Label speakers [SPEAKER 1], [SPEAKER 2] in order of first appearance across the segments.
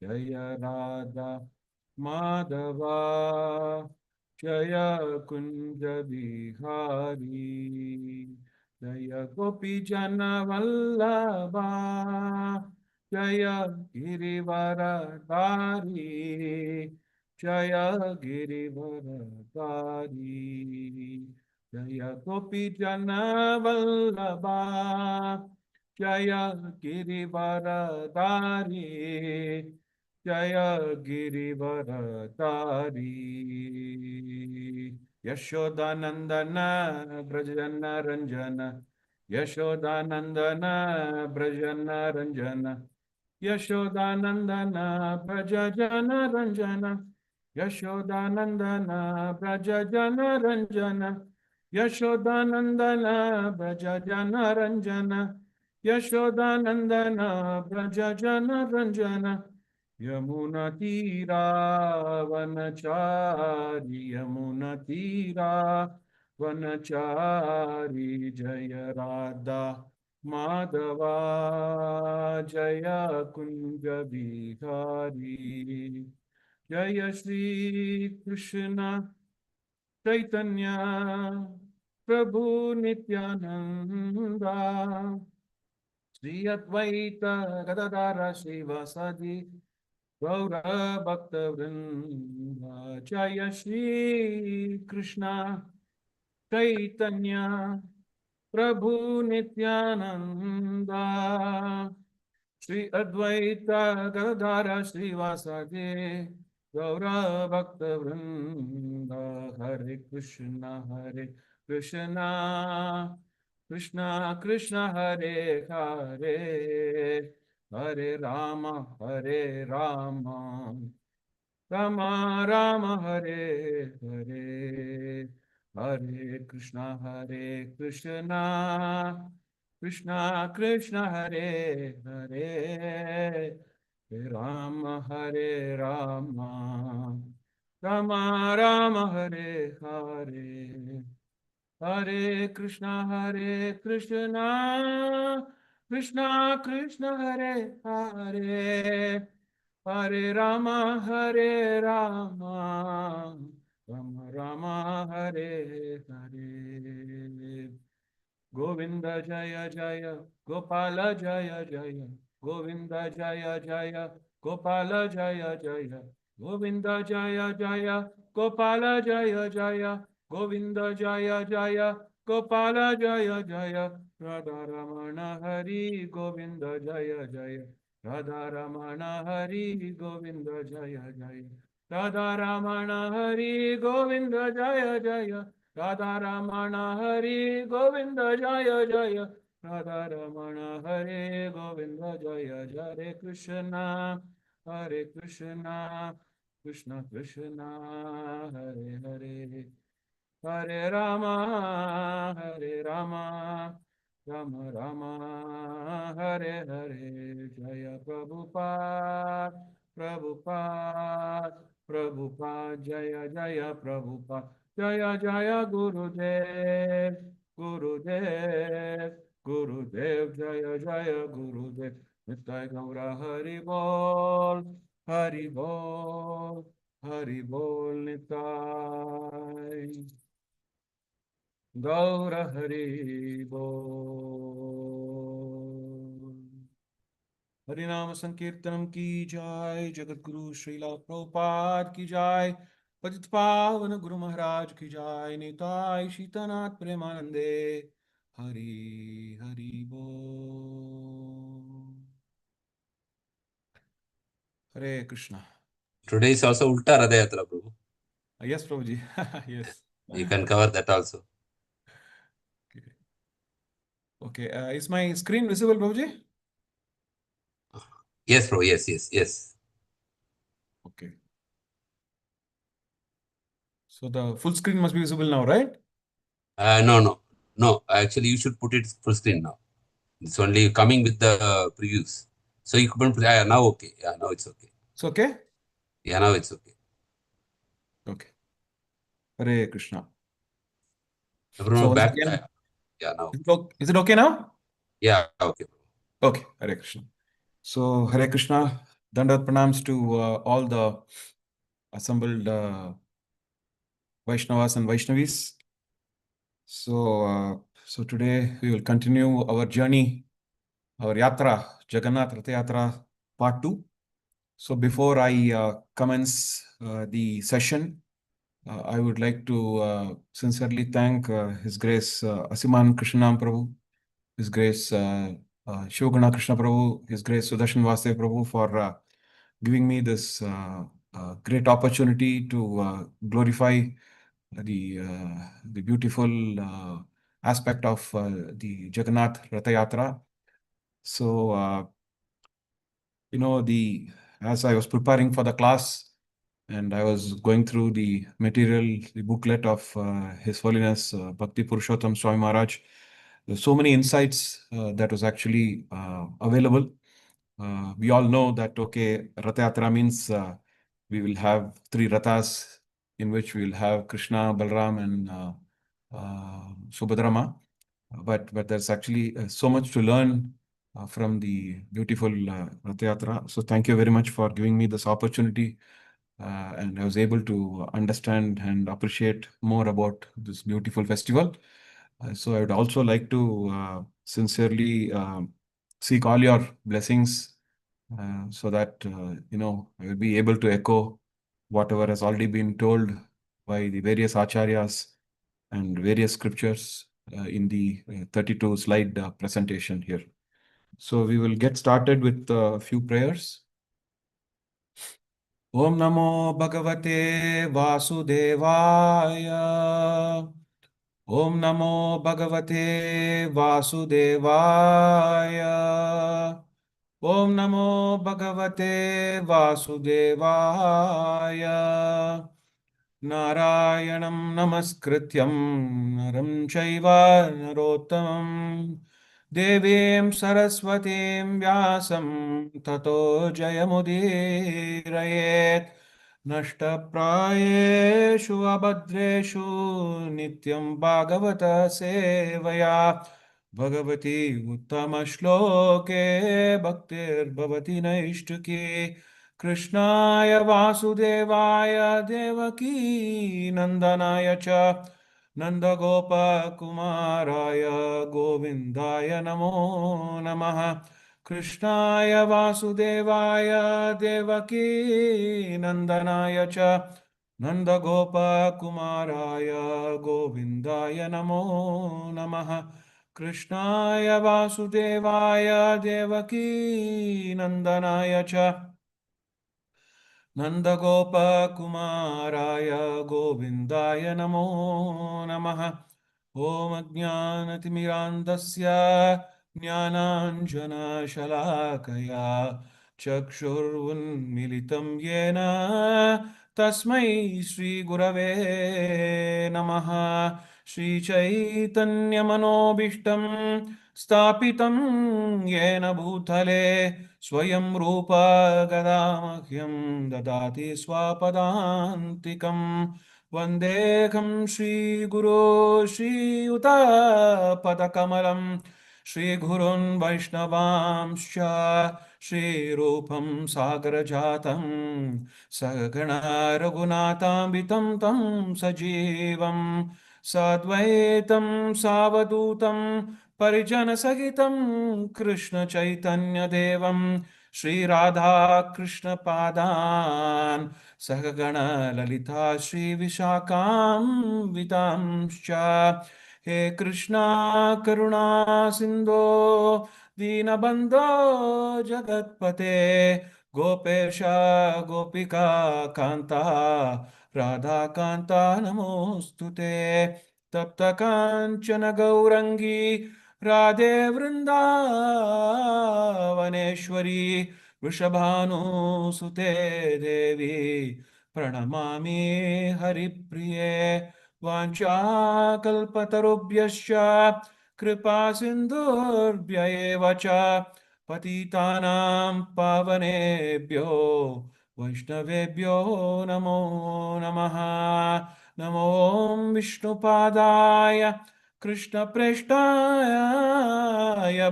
[SPEAKER 1] जय राधा माधवा जय कुंज बिहारी जय गोपी जन वल्लभा जय गिरिवरधारी जय गिरिवरधारी जय गोपी जन वल्लभा जय गिरिवरधारी जय गिरिवरधारी यशोदानंदन ब्रजन रंजन यशोदानंदन ब्रजन रंजन यशोदानंदन ब्रज जन रंजन यशोदानंदन ब्रज जन रंजन यशोदानंदन ब्रज जन रंजन यशोदानंदन ब्रज जन रंजन यमुना तीरा वनचारी यमुना तीरा वनचारी जय राधा माधवा जय कुंज बिहारी जय श्री कृष्ण चैतन्य प्रभु नित्यानंदा श्री अद्वैत गदाधर श्रीवासादि गौर भक्त वृंद जय श्री कृष्ण चैतन्य प्रभु नित्यानंदा श्री अद्वैत गदाधर श्रीवासादि गौर भक्त वृंद हरे कृष्ण कृष्ण कृष्ण हरे हरे हरे राम राम राम हरे हरे हरे कृष्ण कृष्ण कृष्ण हरे हरे राम राम राम हरे हरे हरे कृष्ण कृष्ण कृष्ण हरे हरे हरे राम राम राम हरे हरे गोविंद जय जय गोपाल जय जय गोविंद जय जय गोपाल जय जय गोविंद जय जय गोपाल जय जय गोविंद जय जय गोपाल जय जय राधा रमण हरि गोविंद जय जय राधा रमण हरि गोविंद जय जय राधा रमण हरि गोविंद जय जय राधा रमण हरि गोविंद जय जय राधा रमण हरे गोविंद जय हरे कृष्ण कृष्ण कृष्ण हरे हरे हरे राम राम राम हरे हरे जय प्रभुपाद जय जय प्रभुपाद जय जय गुरुदेव जय जय गुरुदेव नित्य गौर हरि बोल नित्य गौर हरि बोल हरिनाम संकीर्तनम की जय जगत गुरु श्रीला प्रभुपाद की जय पतित पावन गुरु महाराज की जय निताय शीतनाथ प्रेमानंदे हरि हरि बोल हरे Krishna
[SPEAKER 2] Today is also Ulta Radha Yatra, Prabhu.
[SPEAKER 1] Yes, Prabhuji. Yes.
[SPEAKER 2] You can cover that also.
[SPEAKER 1] Okay. Is my screen visible, Prabhuji?
[SPEAKER 2] Yes, Prabhu. Yes.
[SPEAKER 1] Okay. So the full screen must be visible now, right?
[SPEAKER 2] No. Actually, you should put it full screen now. It's only coming with the previews. So you couldn't put. Now okay. Yeah, now it's okay.
[SPEAKER 1] It's okay?
[SPEAKER 2] Yeah, now it's okay.
[SPEAKER 1] Okay. Hare Krishna.
[SPEAKER 2] Prabhu,
[SPEAKER 1] So once
[SPEAKER 2] back.
[SPEAKER 1] again,
[SPEAKER 2] Yeah, now.
[SPEAKER 1] is it okay now?
[SPEAKER 2] Yeah, okay.
[SPEAKER 1] Okay. Hare Krishna. So Hare Krishna. Dandat pranams to all the assembled Vaishnavas and Vaishnavis. So today we will continue our journey, our Yatra, Jagannath Ratha Yatra Part 2. So before I commence the session, I would like to sincerely thank His Grace Asiman Krishnam Prabhu, His Grace Shivaguna Krishna Prabhu, His Grace Sudarshan Vasudev Prabhu for giving me this great opportunity to glorify the beautiful aspect of the Jagannath Ratha Yatra. So, as I was preparing for the class and I was going through the material, the booklet of His Holiness Bhakti Purushottam Swami Maharaj, there's so many insights that was actually available. We all know that, okay, Ratha Yatra means we will have three Rathas in which we will have Krishna, Balram, and Subhadrama. But there's actually so much to learn from the beautiful Ratha Yatra. So thank you very much for giving me this opportunity. And I was able to understand and appreciate more about this beautiful festival. So I would also like to sincerely seek all your blessings so that I will be able to echo whatever has already been told by the various acharyas and various scriptures in the 32 slide presentation here. So we will get started with a few prayers. Om Namo Bhagavate Vasudevaya. Om Namo Bhagavate Vasudevaya. Om Namo Bhagavate Vasudevaya. Narayanam Namaskrityam Naram Chaiva Narottamam Devim Saraswatim Vyasam Tato Jayamudirayet Nashtaprayeshu Abhadreshu Nityam Bhagavata Sevaya Bhagavati Uttama Shloke Bhaktir Bhavati Naishtuki Krishnaya Vasudevaya Devaki Nandanaya Cha Nandagopa Kumaraya Govindaya Namo Namaha Krishnaya Vasudevaya Devaki Nandanaya Cha Nandagopa Kumaraya Govindaya Namo Namaha Krishnaya Vasudevaya Devaki Nandanaya Cha Nandagopakumaraya Govindaya Namo Namaha Om Ajnanatimirandasya Jnananjana Shalakaya Chakshurunmilitam Yena Tasmai Shri Gurave Namaha Shri Chaitanya Manobishtam Stapitam Yena Bhutale Swayam Rupa Gadamahyam Dadati Swapadantikam Vandekam Shri Guru Shri Yuta Padakamalam Shri Gurun Vaishnavamscha Shri Rupam Sagarajatam Sagana Raghunatambitam Tam Sajivam Sadvaitam Savadutam Parijana Sagitam Krishna Chaitanya Devam Shri Radha Krishna Padan Sahagana Lalita Shri Vishakam Vitamscha He Krishna Karuna Sindho Dinabandho Jagatpate Gopesha Gopika Kanta Radha Kanta Namostute Tapta Kanchana Gaurangi Radhe Vrindavaneshwari Vrishabhanu Sute Devi Pranamami Haripriye Vancha Kalpatarubhyascha Kripa Sindhurbhya eva cha Patitanam Pavanebhyo Vaishnavebhyo Namo Namaha Namo Vishnupadaya Krishna Preshtaya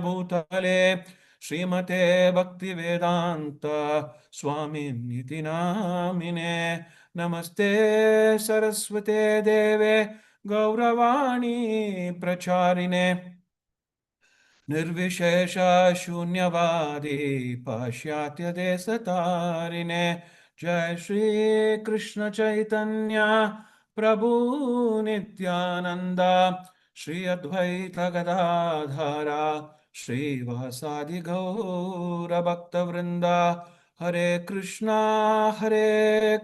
[SPEAKER 1] Bhutale Srimate Bhaktivedanta Swami Niti Namine. Namaste Saraswate Deve Gauravani Pracharine. Nirvishesha Shunyavadi Pashyatya Desatarine. Jai Shri Krishna Chaitanya Prabhu Nityananda Shri Advaita Gadadhara Shri Vasadi Gaura Bhakta Vrinda. Hare Krishna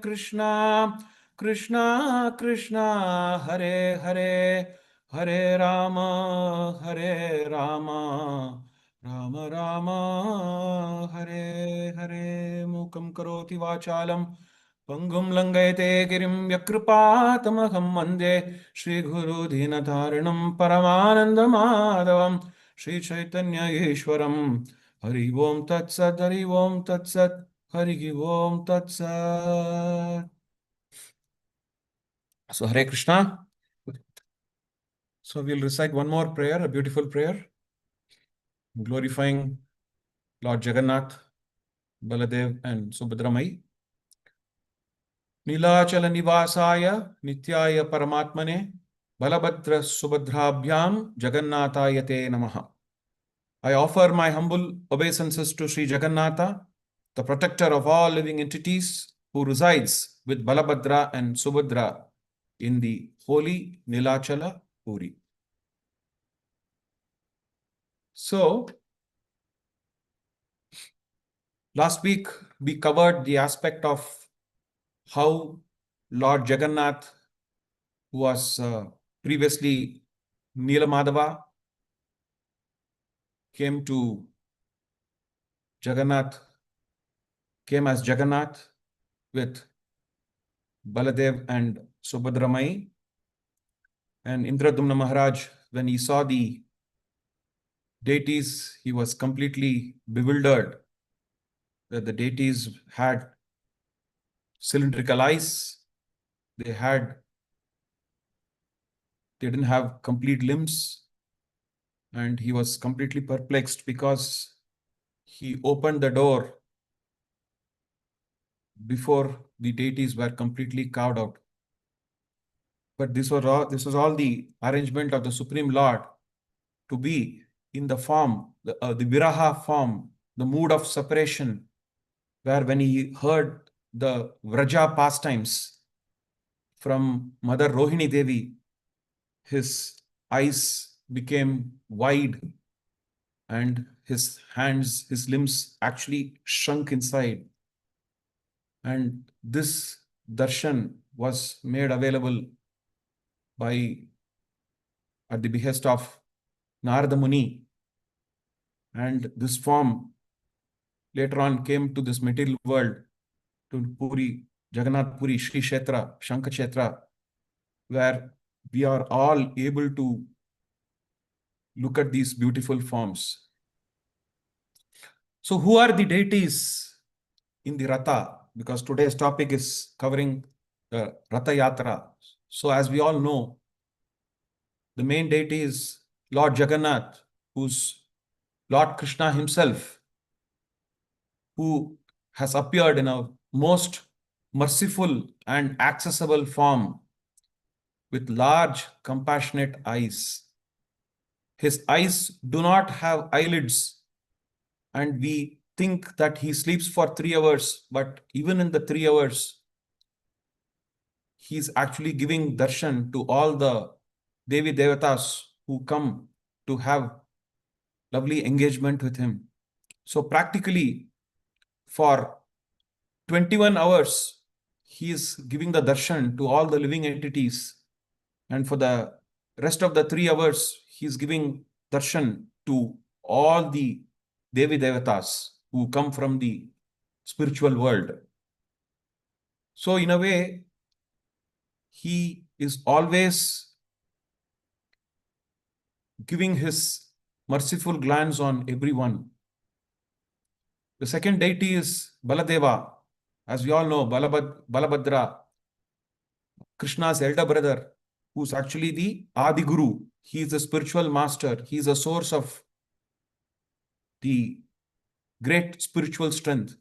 [SPEAKER 1] Krishna Krishna Hare Hare Hare Rama, Rama Rama, Hare Hare. Mukam karoti vachalam, Pangum langayate girim yakrupatamaham mande, Shri Guru Dinataranam Paramananda Madhavam, Shri Chaitanya Ishwaram, Hari Om Tat Sat, Hari Om Tat Sat, Hari Om Tat Sat. So Hare Krishna. So we'll recite one more prayer, a beautiful prayer, glorifying Lord Jagannath, Baladev, and Subhadramai. Nilachala Nivasaya, Nityaya Paramatmane, Balabhadra Subhadrabhyam, Jagannathaya Te Namaha. I offer my humble obeisances to Sri Jagannatha, the protector of all living entities, who resides with Balabhadra and Subhadra in the holy Nilachala Puri. So, last week we covered the aspect of how Lord Jagannath, who was previously Neelamadava, came as Jagannath with Baladev and Subhadramai. And Indradumna Maharaj, when he saw the deities, he was completely bewildered that the deities had cylindrical eyes, they didn't have complete limbs, and he was completely perplexed because he opened the door before the deities were completely carved out. But this was all the arrangement of the Supreme Lord to be in the form, the viraha form, the mood of separation, where when he heard the Vraja pastimes from Mother Rohini Devi, his eyes became wide and his hands, his limbs actually shrunk inside. And this darshan was made available at the behest of Narada Muni. And this form later on came to this material world, to Puri, Jagannath Puri, Shri Kshetra, Shanka Kshetra, where we are all able to look at these beautiful forms. So who are the deities in the Ratha? Because today's topic is covering the Ratha Yatra. So as we all know, the main deity is Lord Jagannath, who's Lord Krishna himself, who has appeared in a most merciful and accessible form with large, compassionate eyes. His eyes do not have eyelids, and we think that he sleeps for 3 hours, but even in the 3 hours, he's actually giving darshan to all the Devi Devatas who come to have lovely engagement with him. So practically for 21 hours, he is giving the darshan to all the living entities. And for the rest of the 3 hours, he is giving darshan to all the Devi Devatas who come from the spiritual world. So in a way, he is always giving his merciful glance on everyone. The second deity is Baladeva. As we all know, Balabhadra, Krishna's elder brother, who's actually the Adi Guru. He is the spiritual master. He is a source of the great spiritual strength.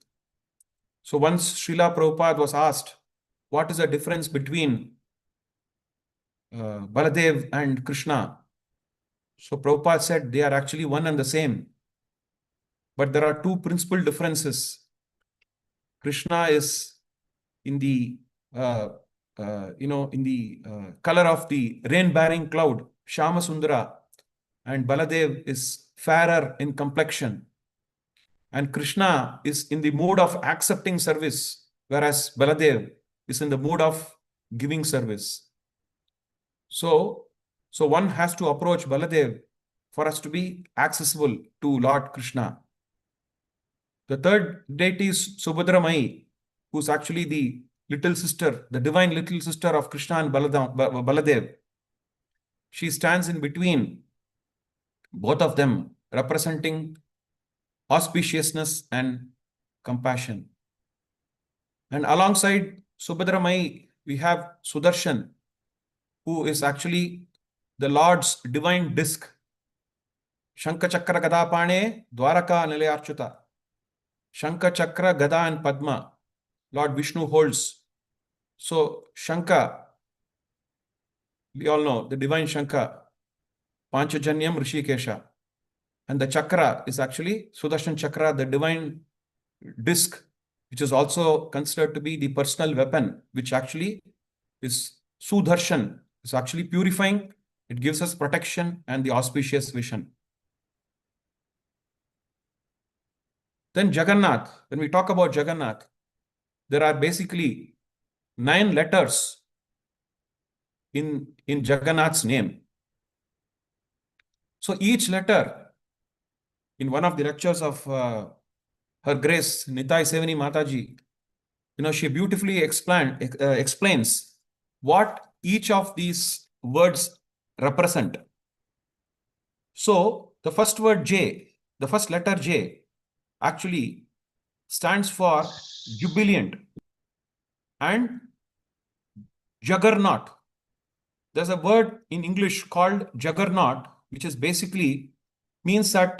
[SPEAKER 1] So once Srila Prabhupada was asked, what is the difference between Baladev and Krishna? So Prabhupada said they are actually one and the same. But there are two principal differences. Krishna is in the color of the rain-bearing cloud, Shama Sundara, and Baladev is fairer in complexion. And Krishna is in the mood of accepting service, whereas Baladev is in the mood of giving service. So one has to approach Baladev for us to be accessible to Lord Krishna. The third deity is Subhadramai, who's actually the little sister, the divine little sister of Krishna and Baladev. She stands in between both of them, representing auspiciousness and compassion. And alongside Subhadramai, we have Sudarshan, who is actually the Lord's divine disc. Shankha Chakra Gada Pane, Dwaraka Nilayarchuta. Shankha Chakra Gada and Padma, Lord Vishnu holds. So Shankha, we all know the divine Shankha, Panchajanyam Rishikesha. And the chakra is actually Sudarshan Chakra, the divine disc, which is also considered to be the personal weapon, which actually is Sudarshan, is actually purifying. It gives us protection and the auspicious vision. Then Jagannath, when we talk about Jagannath, there are basically 9 letters in Jagannath's name. So each letter, in one of the lectures of Her Grace Nitai Sevani Mataji, she beautifully explains what each of these words represent. So the first word J, the first letter J, actually stands for jubilant and juggernaut. There's a word in English called juggernaut, which is basically means that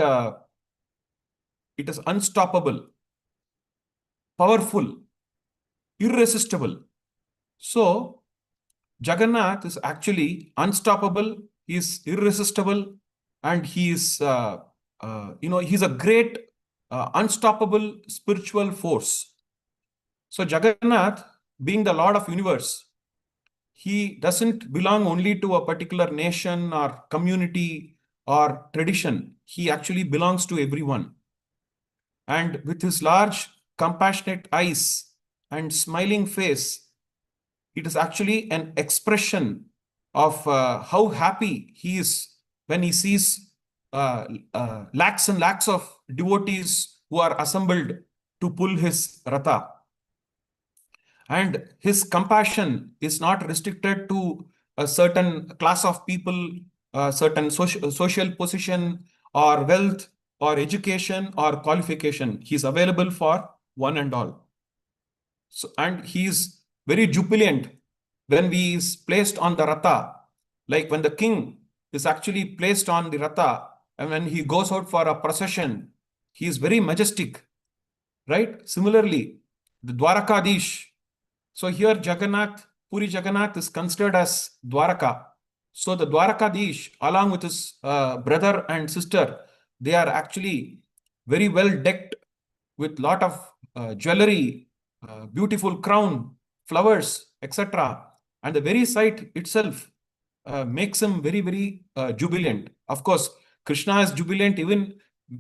[SPEAKER 1] it is unstoppable, powerful, irresistible. So Jagannath is actually unstoppable, he is irresistible, and he is, he's a great unstoppable spiritual force. So Jagannath, being the Lord of universe, he doesn't belong only to a particular nation or community or tradition. He actually belongs to everyone. And with his large, compassionate eyes and smiling face, it is actually an expression of how happy he is when he sees lakhs and lakhs of devotees who are assembled to pull his Ratha. And his compassion is not restricted to a certain class of people, a certain social position or wealth or education or qualification. He is available for one and all. So, and he is very jubilant when he is placed on the Ratha. Like when the king is actually placed on the Ratha and when he goes out for a procession, he is very majestic, right? Similarly, the Dwarakadish. So here Jagannath, Puri Jagannath is considered as Dwaraka. So the Dwarakadish, along with his brother and sister, they are actually very well decked with lot of jewelry, beautiful crown, flowers, etc. And the very sight itself makes him very, very jubilant. Of course, Krishna is jubilant even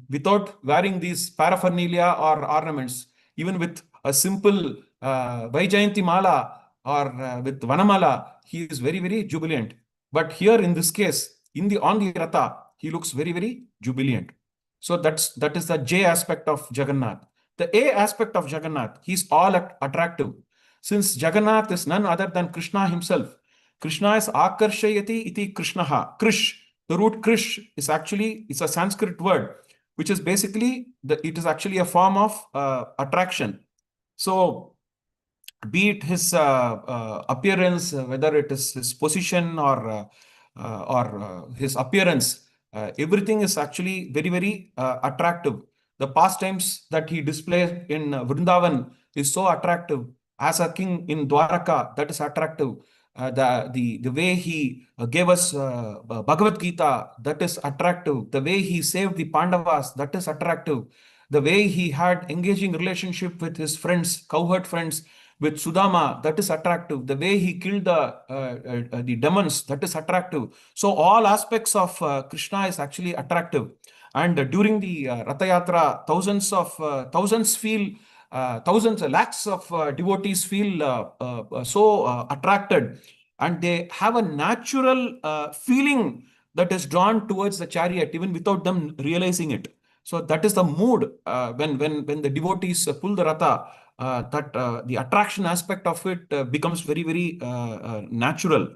[SPEAKER 1] without wearing these paraphernalia or ornaments, even with a simple Vaijayanti Mala or with Vanamala, he is very, very jubilant. But here in this case, on the Ratha, he looks very, very jubilant. So that is the J aspect of Jagannath. The A aspect of Jagannath, he is all attractive. Since Jagannath is none other than Krishna himself, Krishna is Akarshayati iti Krishnaha. Krish, the root Krish is actually, it's a Sanskrit word, which is basically, it is actually a form of attraction. So be it his appearance, whether it is his position or his appearance, everything is actually very, very attractive. The pastimes that he displays in Vrindavan is so attractive. As a king in Dwaraka, that is attractive. The way he gave us Bhagavad Gita, that is attractive. The way he saved the Pandavas, that is attractive. The way he had engaging relationship with his friends, cowherd friends, with Sudama, that is attractive. The way he killed the demons, that is attractive. So all aspects of Krishna is actually attractive. And during the Ratha Yatra, thousands feel, thousands, lakhs of devotees feel so attracted, and they have a natural feeling that is drawn towards the chariot even without them realizing it. So that is the mood when the devotees pull the Ratha. That the attraction aspect of it becomes very natural.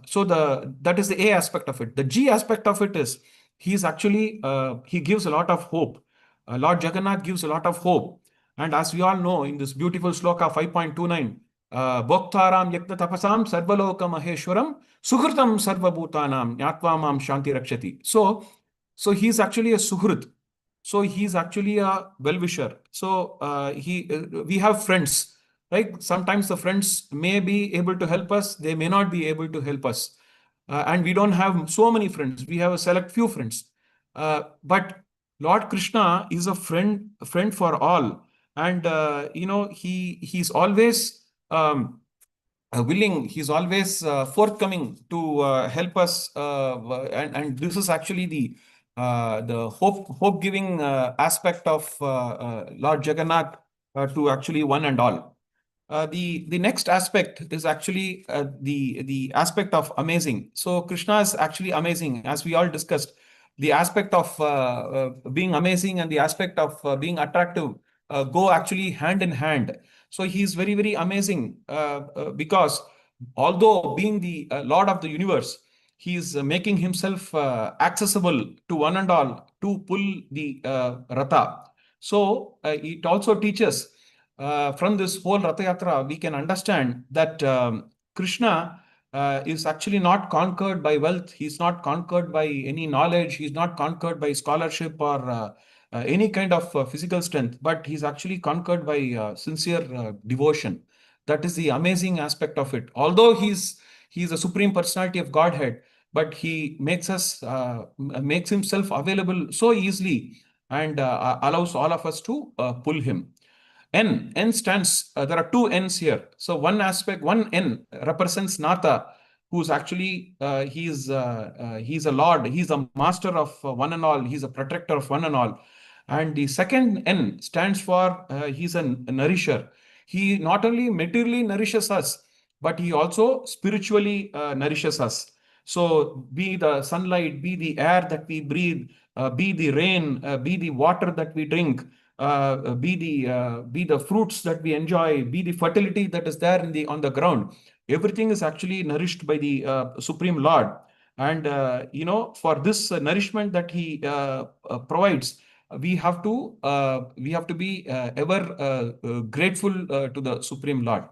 [SPEAKER 1] So the that is the A aspect of it. The G aspect of it is he's actually he gives a lot of hope. Lord Jagannath gives a lot of hope. And as we all know, in this beautiful sloka 5.29, Bhoktaram Yakta Tapasam Sarvaloka Maheshwaram Suhritam Sarvabhutanam Nyatva Mam Shanti Rakshati. So he's actually a Suhrit. So he's actually a well-wisher. So we have friends, right? Sometimes the friends may be able to help us, they may not be able to help us. And we don't have so many friends. We have a select few friends. But Lord Krishna is a friend for all. And he's always willing, he's always forthcoming to help us. And this is actually the hope giving aspect of Lord Jagannath to actually one and all. The next aspect is actually the aspect of amazing. So Krishna is actually amazing, as we all discussed. The aspect of being amazing and the aspect of being attractive go actually hand in hand. So he is very amazing because although being the Lord of the universe, he is making himself accessible to one and all to pull the Ratha. So it also teaches from this whole Ratha Yatra, we can understand that Krishna is actually not conquered by wealth. He's not conquered by any knowledge. He's not conquered by scholarship or any kind of physical strength, but he's actually conquered by sincere devotion. That is the amazing aspect of it. Although he's a supreme personality of Godhead, but he makes himself available so easily and allows all of us to pull him. N stands, there are two N's here. So one N represents Natha, who's actually, he's a Lord, he's a master of one and all, he's a protector of one and all. And the second N stands for, he's a nourisher. He not only materially nourishes us, but he also spiritually nourishes us. So be the sunlight, be the air that we breathe, be the rain, be the water that we drink, be the fruits that we enjoy, be the fertility that is there on the ground. Everything is actually nourished by the Supreme Lord. And for this nourishment that he provides, we have to be ever grateful to the Supreme Lord.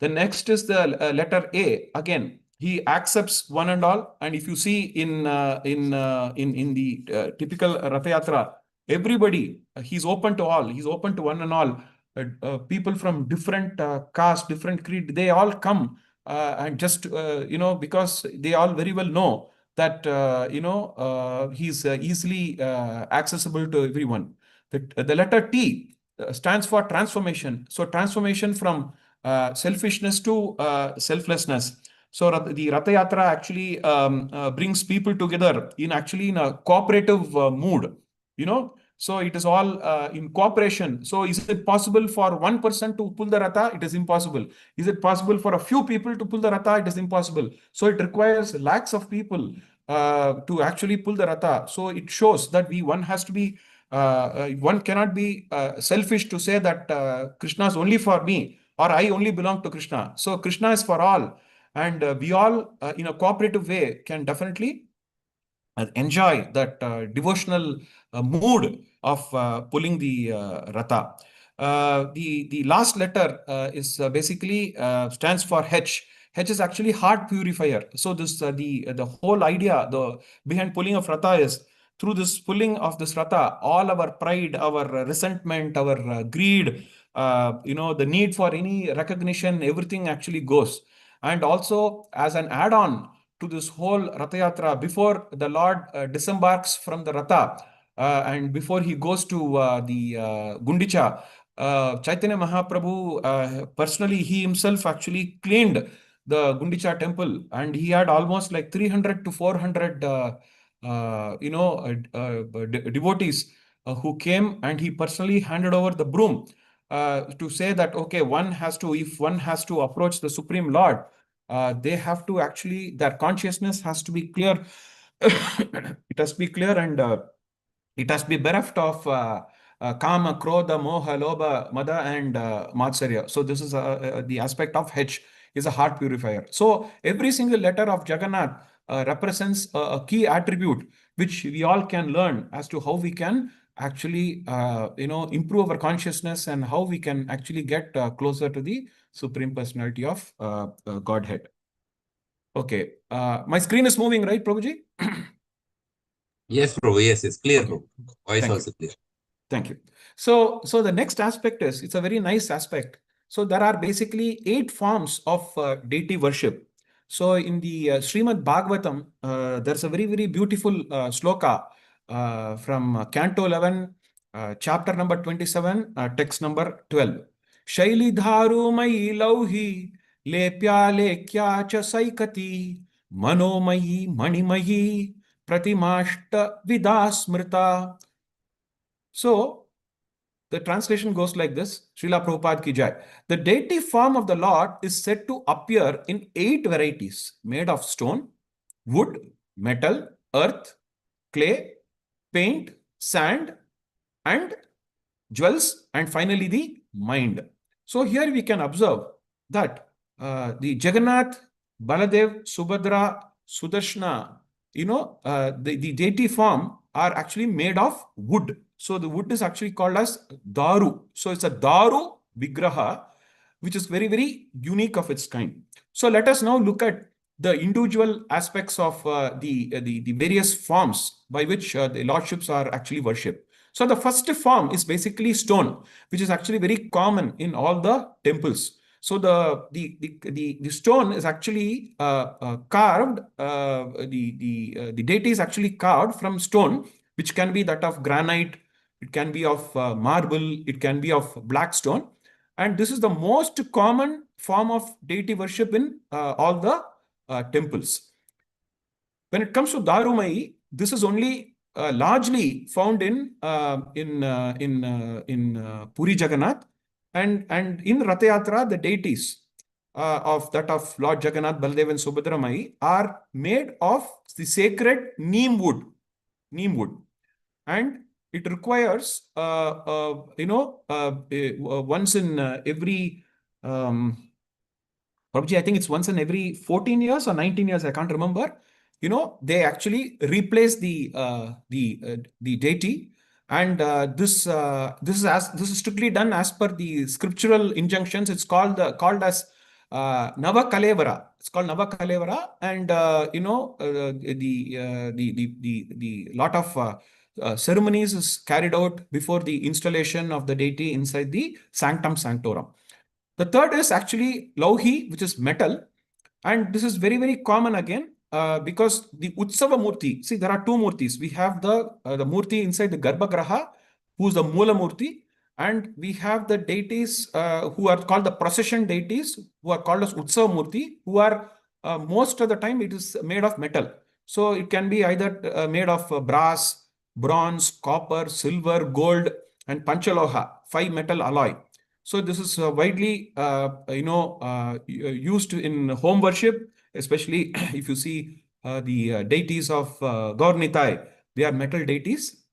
[SPEAKER 1] The next is the letter A. Again, he accepts one and all. And if you see in the typical Ratha Yatra, everybody, he's open to all. He's open to one and all. People from different caste, different creed, they all come and just because they all very well know that he's easily accessible to everyone. The letter T stands for transformation. So transformation from selfishness to selflessness. So the Ratha Yatra actually brings people together in a cooperative mood. So it is all in cooperation. So is it possible for one person to pull the Ratha? It is impossible. Is it possible for a few people to pull the Ratha? It is impossible. So it requires lakhs of people to actually pull the Ratha. So it shows that one has to be, one cannot be selfish to say that Krishna is only for me or I only belong to Krishna. So Krishna is for all. And we all, in a cooperative way, can definitely enjoy that devotional mood of pulling the Ratha. The last letter is basically stands for H. H is actually heart purifier. So this the whole idea behind pulling of Ratha is through this pulling of this Ratha, all our pride, our resentment, our greed, the need for any recognition, everything actually goes. And also, as an add-on to this whole Ratha Yatra, before the Lord disembarks from the Ratha, and before he goes to the Gundicha, Chaitanya Mahaprabhu personally, he himself actually cleaned the Gundicha temple, and he had almost like 300 to 400 devotees who came, and he personally handed over the broom to say that, okay, if one has to approach the Supreme Lord, they have to actually, their consciousness has to be clear. It has to be clear, and it has to be bereft of kama, krodha, moha, lobha, mada, and matsarya. So this is the aspect of H is a heart purifier. So every single letter of Jagannath represents a key attribute which we all can learn as to how we can actually improve our consciousness and how we can actually get closer to the Supreme Personality of Godhead. Okay, my screen is moving, right, Prabhuji?
[SPEAKER 2] Yes, Prabhu. Yes, it's clear,
[SPEAKER 1] Okay.
[SPEAKER 2] Prabhu. Voice
[SPEAKER 1] Thank
[SPEAKER 2] also
[SPEAKER 1] you.
[SPEAKER 2] clear.
[SPEAKER 1] Thank you. So the next aspect is, it's a very nice aspect. So there are basically 8 forms of deity worship. So in the Srimad Bhagavatam, there's a very, very beautiful sloka from Canto 11, chapter number 27, text number 12. Shaili dharu mai lauhi, lepya lekya cha saikati, manomayi manimayi, pratimashta vidasmrita. So the translation goes like this, Srila Prabhupada ki jai. The deity form of the Lord is said to appear in 8 varieties made of stone, wood, metal, earth, clay, paint, sand, and jewels, and finally the mind. So here we can observe that the Jagannath, Baladev, Subhadra, Sudarshana, the deity form are actually made of wood. So the wood is actually called as daru. So it's a daru vigraha, which is very, very unique of its kind. So let us now look at the individual aspects of the various forms by which the lordships are actually worshipped. So the first form is basically stone, which is actually very common in all the temples. So the stone is actually carved. The deity is actually carved from stone, which can be that of granite, it can be of marble, it can be of black stone, and this is the most common form of deity worship in all the temples. When it comes to Darumai, this is only largely found in Puri Jagannath, and in Ratha Yatra, the deities of Lord Jagannath, Baldev, and Subhadramai are made of the sacred neem wood, and it requires once in every Prabhuji, I think it's once in every 14 years or 19 years, I can't remember. They actually replace the deity, and this is strictly done as per the scriptural injunctions. It's called as Nava Kalevara. It's called Nava Kalevara, and the lot of ceremonies is carried out before the installation of the deity inside the sanctum sanctorum. The third is actually lauhi, which is metal. And this is very, very common again because the Utsava Murti, see, there are 2 Murtis. We have the Murti inside the Garbhagraha, who is the Mula Murti, and we have the deities who are called the procession deities, who are called as Utsava Murti, who are most of the time it is made of metal. So it can be either made of brass, bronze, copper, silver, gold, and Panchaloha, 5 metal alloy. So this is widely, used in home worship, especially if you see the deities of Gaur Nitai, they are metal deities,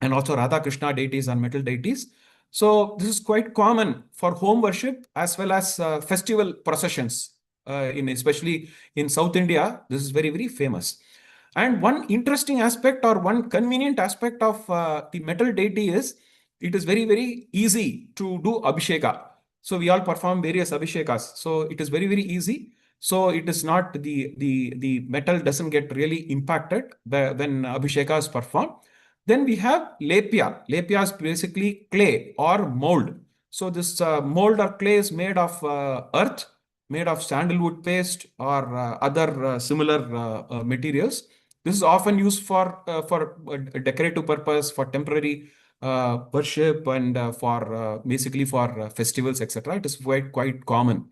[SPEAKER 1] and also Radha Krishna deities are metal deities. So this is quite common for home worship as well as festival processions. Especially in South India, this is very, very famous. And one interesting aspect or one convenient aspect of the metal deity is it is very, very easy to do abhisheka. So we all perform various abhishekas. So it is very, very easy. So it is not the metal doesn't get really impacted when Abhisheka is performed. Then we have lepia. Lepia is basically clay or mold. So this mold or clay is made of earth, made of sandalwood paste or other similar materials. This is often used for a decorative purpose, for temporary worship, and for basically for festivals, etc. It is quite common.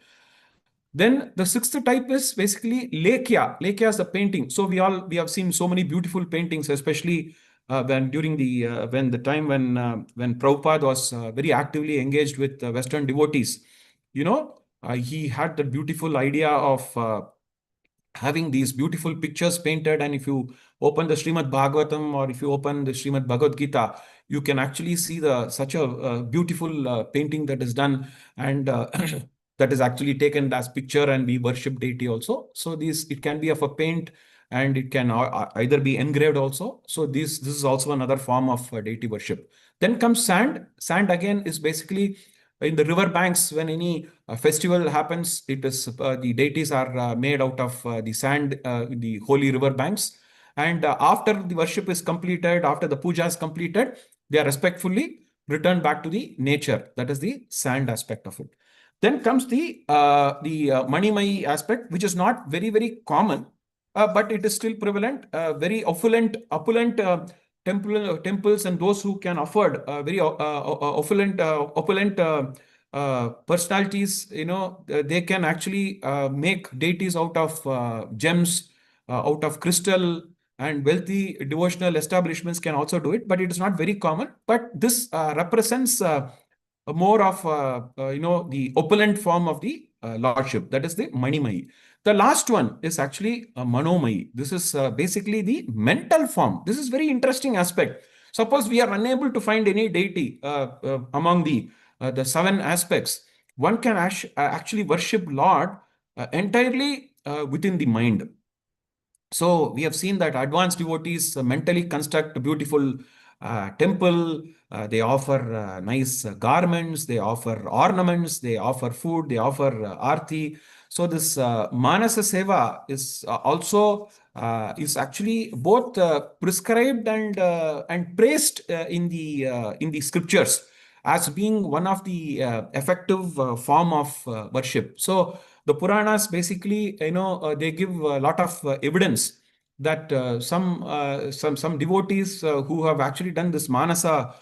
[SPEAKER 1] Then the sixth type is basically Lekhya. Lekhya is the painting. So we have seen so many beautiful paintings, especially when during the when the time when Prabhupada was very actively engaged with Western devotees. He had the beautiful idea of having these beautiful pictures painted. And if you open the Srimad Bhagavatam, or if you open the Srimad Bhagavad Gita, you can actually see the such a beautiful painting that is done, and that is actually taken as picture, and we worship deity also. So this, it can be of a paint, and it can either be engraved also. So this is also another form of deity worship. Then comes sand. Sand again is basically in the river banks. When any festival happens, it is the deities are made out of the sand, the holy river banks. And after the worship is completed, after the puja is completed, they are respectfully returned back to the nature. That is the sand aspect of it. Then comes the Manimai aspect, which is not very common, but it is still prevalent. Very opulent temples, and those who can afford very opulent personalities, they can actually make deities out of gems, out of crystal, and wealthy devotional establishments can also do it, but it is not very common. But this represents more of the opulent form of the lordship. That is the Manimai. The last one is actually Manomai. This is basically the mental form. This is very interesting aspect. Suppose we are unable to find any deity among the seven aspects, one can actually worship Lord entirely within the mind. So we have seen that advanced devotees mentally construct a beautiful temple. They offer nice garments. They offer ornaments. They offer food. They offer arti. So this Manasa Seva is also is actually both prescribed and praised in the scriptures as being one of the effective form of worship. So the Puranas basically, they give a lot of evidence that some devotees who have actually done this Manasa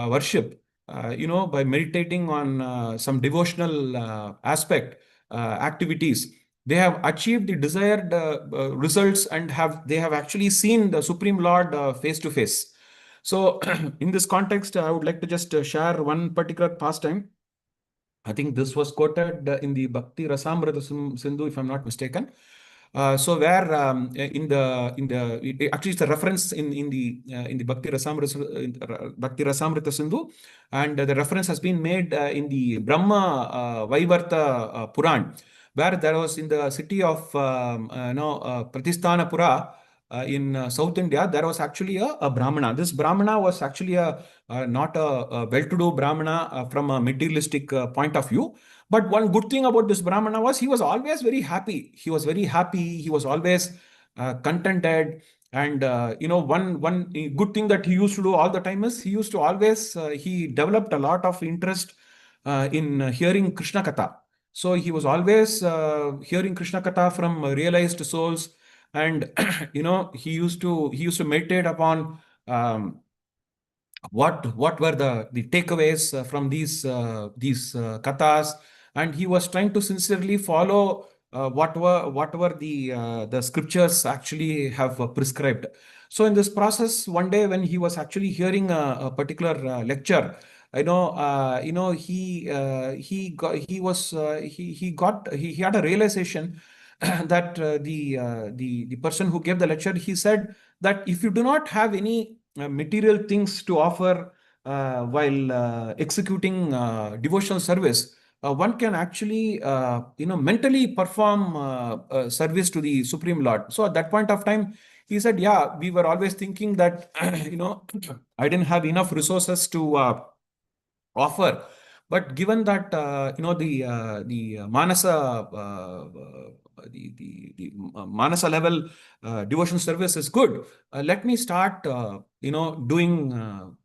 [SPEAKER 1] worship, by meditating on some devotional aspect activities, they have achieved the desired results, and they have actually seen the Supreme Lord face to face. So, in this context, I would like to just share one particular pastime. I think this was quoted in the Bhakti Rasamrita Sindhu, if I'm not mistaken. So where actually it's a reference in the Bhakti Rasamrita Sindhu, and the reference has been made in the Brahma Vaivarta Puran, where there was in the city of Pratisthana in South India, there was actually a Brahmana. This Brahmana was actually not a well-to-do Brahmana from a materialistic point of view. But one good thing about this Brahmana was he was always very happy. He was very happy. He was always contented. And one good thing that he used to do all the time is he used to always he developed a lot of interest in hearing Krishna Katha. So he was always hearing Krishna Katha from realized souls, and he used to meditate upon what were the takeaways from these kathas, and he was trying to sincerely follow what were the scriptures actually have prescribed. So in this process, one day when he was actually hearing a particular lecture, he had a realization that the person who gave the lecture, he said that if you do not have any material things to offer while executing devotional service, one can actually mentally perform service to the Supreme Lord. So at that point of time, he said, yeah, we were always thinking that I didn't have enough resources to offer. But given that the Manasa Manasa level devotional service is good. Let me start, doing,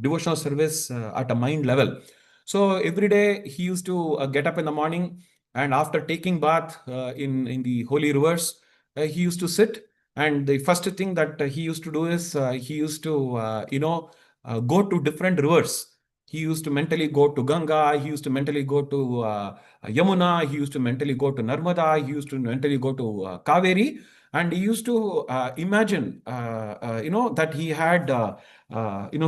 [SPEAKER 1] devotional service at a mind level. So every day he used to get up in the morning, and after taking bath in the holy rivers, he used to sit. And the first thing that he used to do is he used to, go to different rivers. He used to mentally go to Ganga. He used to mentally go to Yamuna. He used to mentally go to Narmada. He used to mentally go to Kaveri. And he used to imagine, that he had,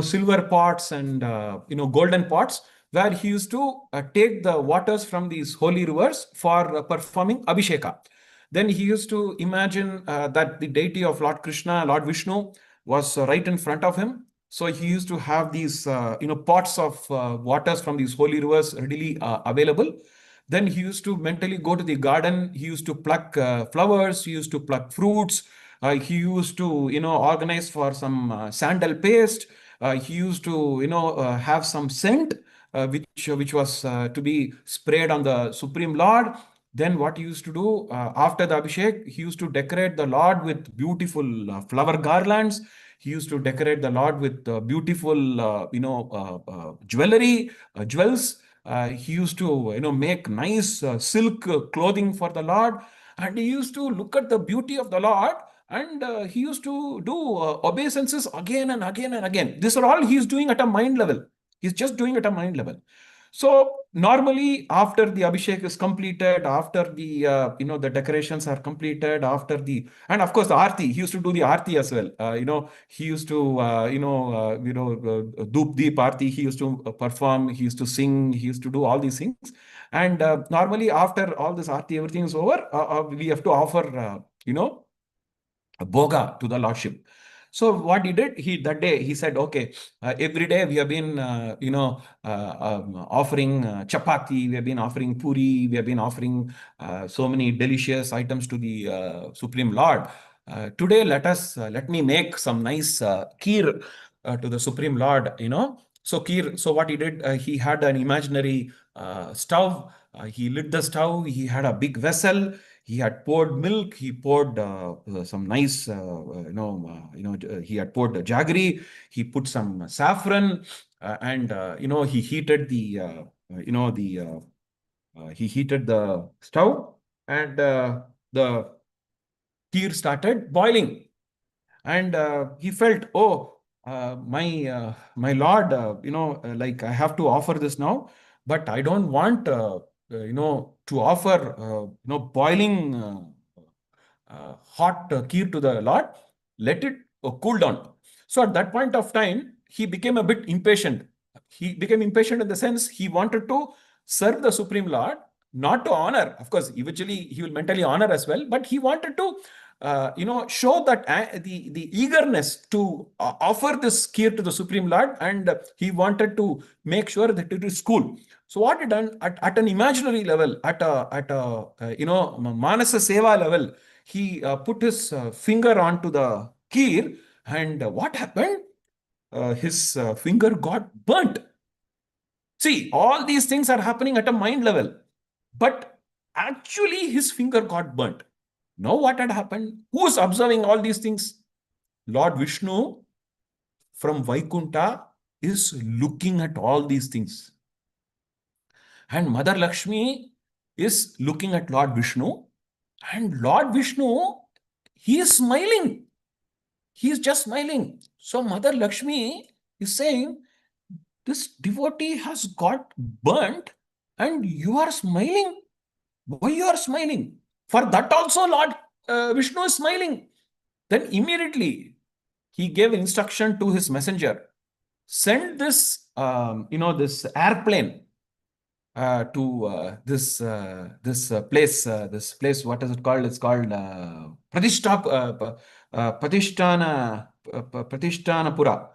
[SPEAKER 1] silver pots and, golden pots, where he used to take the waters from these holy rivers for performing Abhisheka. Then he used to imagine that the deity of Lord Krishna, Lord Vishnu, was right in front of him. So he used to have these, pots of waters from these holy rivers readily available. Then he used to mentally go to the garden. He used to pluck flowers. He used to pluck fruits. He used to, organize for some sandal paste. He used to, have some scent, which was to be sprayed on the Supreme Lord. Then what he used to do after the Abhishek, he used to decorate the Lord with beautiful flower garlands. He used to decorate the Lord with beautiful, jewels. He used to, make nice silk clothing for the Lord, and he used to look at the beauty of the Lord, and he used to do obeisances again and again and again. These are all he's doing at a mind level. He's just doing at a mind level. So normally, after the Abhishek is completed, after the the decorations are completed, after the, and of course the Aarti, he used to do the Aarti as well. He used to Doop Deep Aarti. He used to perform. He used to sing. He used to do all these things. And normally, after all this Aarti, everything is over. We have to offer a boga to the Lordship. So what he did, he that day he said, okay, every day we have been, offering chapati, we have been offering puri, we have been offering so many delicious items to the Supreme Lord. Today, let me make some nice kheer to the Supreme Lord. So kheer. So what he did, he had an imaginary stove. He lit the stove. He had a big vessel. He had poured milk. He poured some nice, he had poured jaggery. He put some saffron, and he heated the, he heated the stove, and the kheer started boiling. And he felt, oh, my Lord, like I have to offer this now, but I don't want, to offer, boiling hot kheer to the Lord. Let it cool down. So at that point of time, he became a bit impatient. He became impatient in the sense he wanted to serve the Supreme Lord, not to honor. Of course, eventually he will mentally honor as well, but he wanted to, show that the eagerness to offer this kheer to the Supreme Lord, and he wanted to make sure that it is cool. So what he done at an imaginary level, at a Manasa Seva level, he put his finger onto the kheer, and what happened? His finger got burnt. See, all these things are happening at a mind level, but actually his finger got burnt. Now, what had happened? Who's observing all these things? Lord Vishnu from Vaikunta is looking at all these things. And Mother Lakshmi is looking at Lord Vishnu. And Lord Vishnu, he is smiling. He is just smiling. So Mother Lakshmi is saying, this devotee has got burnt and you are smiling. Why you are smiling? For that also Lord Vishnu is smiling. Then immediately he gave instruction to his messenger, send this, this airplane to this place. What is it called? It's called Pratishthanapura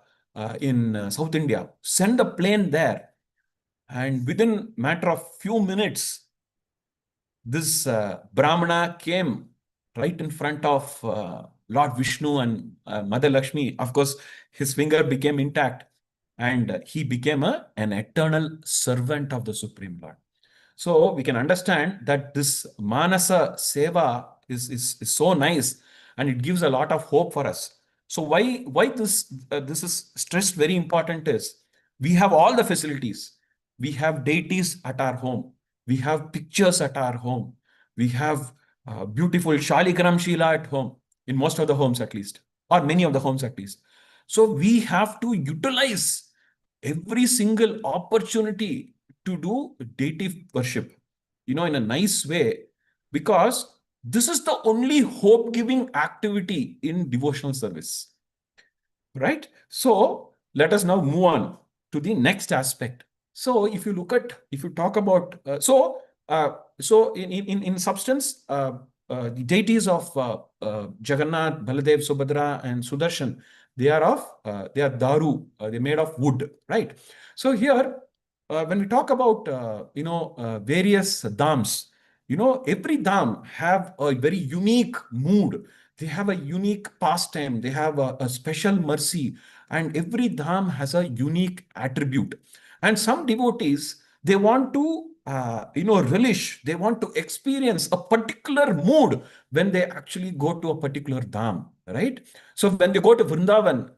[SPEAKER 1] in South India. Send the plane there, and within matter of few minutes, this Brahmana came right in front of Lord Vishnu and Mother Lakshmi. Of course, his finger became intact, and he became an eternal servant of the Supreme Lord. So we can understand that this Manasa Seva is so nice, and it gives a lot of hope for us. So why this is stressed very important is we have all the facilities. We have deities at our home. We have pictures at our home. We have beautiful Shaligram Shila at home, in most of the homes at least, or many of the homes at least. So we have to utilize every single opportunity to do deity worship, in a nice way, because this is the only hope giving activity in devotional service. Right? So let us now move on to the next aspect. So if you talk about, in substance, the deities of Jagannath, Baladev, Subhadra, and Sudarshan, they are daru, they're made of wood, right? So here, when we talk about, various dhams, every dham have a very unique mood. They have a unique pastime. They have a special mercy. And every dham has a unique attribute. And some devotees, they want to, relish, they want to experience a particular mood when they actually go to a particular dham, right? So when they go to Vrindavan,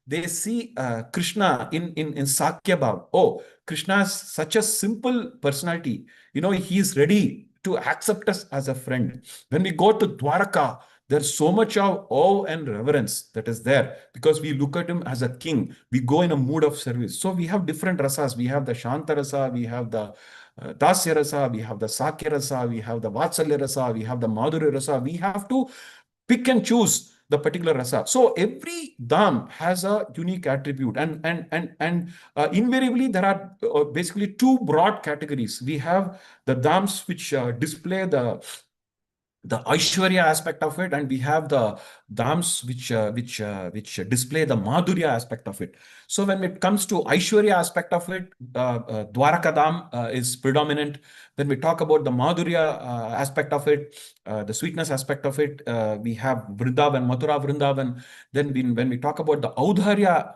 [SPEAKER 1] they see Krishna in Sakya Bhav. Oh, Krishna is such a simple personality. He is ready to accept us as a friend. When we go to Dwaraka, there's so much of awe and reverence that is there because we look at him as a king. We go in a mood of service. So we have different rasas. We have the Shanta rasa, we have the Dasya rasa, we have the Sakya rasa, we have the Vatsalya rasa, we have the Madhurya rasa. We have to pick and choose the particular rasa. So every dham has a unique attribute, and invariably there are basically two broad categories. We have the dhams which display the Aishwarya aspect of it, and we have the dhams which display the Madhurya aspect of it. So when it comes to Aishwarya aspect of it, Dwaraka Dham is predominant. When we talk about the Madhurya aspect of it, the sweetness aspect of it, we have Vrindavan, Mathura Vrindavan. Then when we talk about the Audharya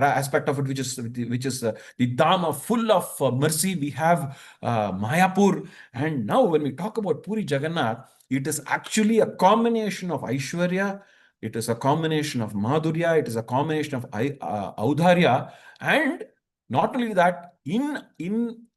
[SPEAKER 1] aspect of it, which is the Dham full of mercy, we have Mayapur. And now when we talk about Puri Jagannath, it is actually a combination of Aishwarya, it is a combination of Madhurya, it is a combination of Audharya, and not only that, in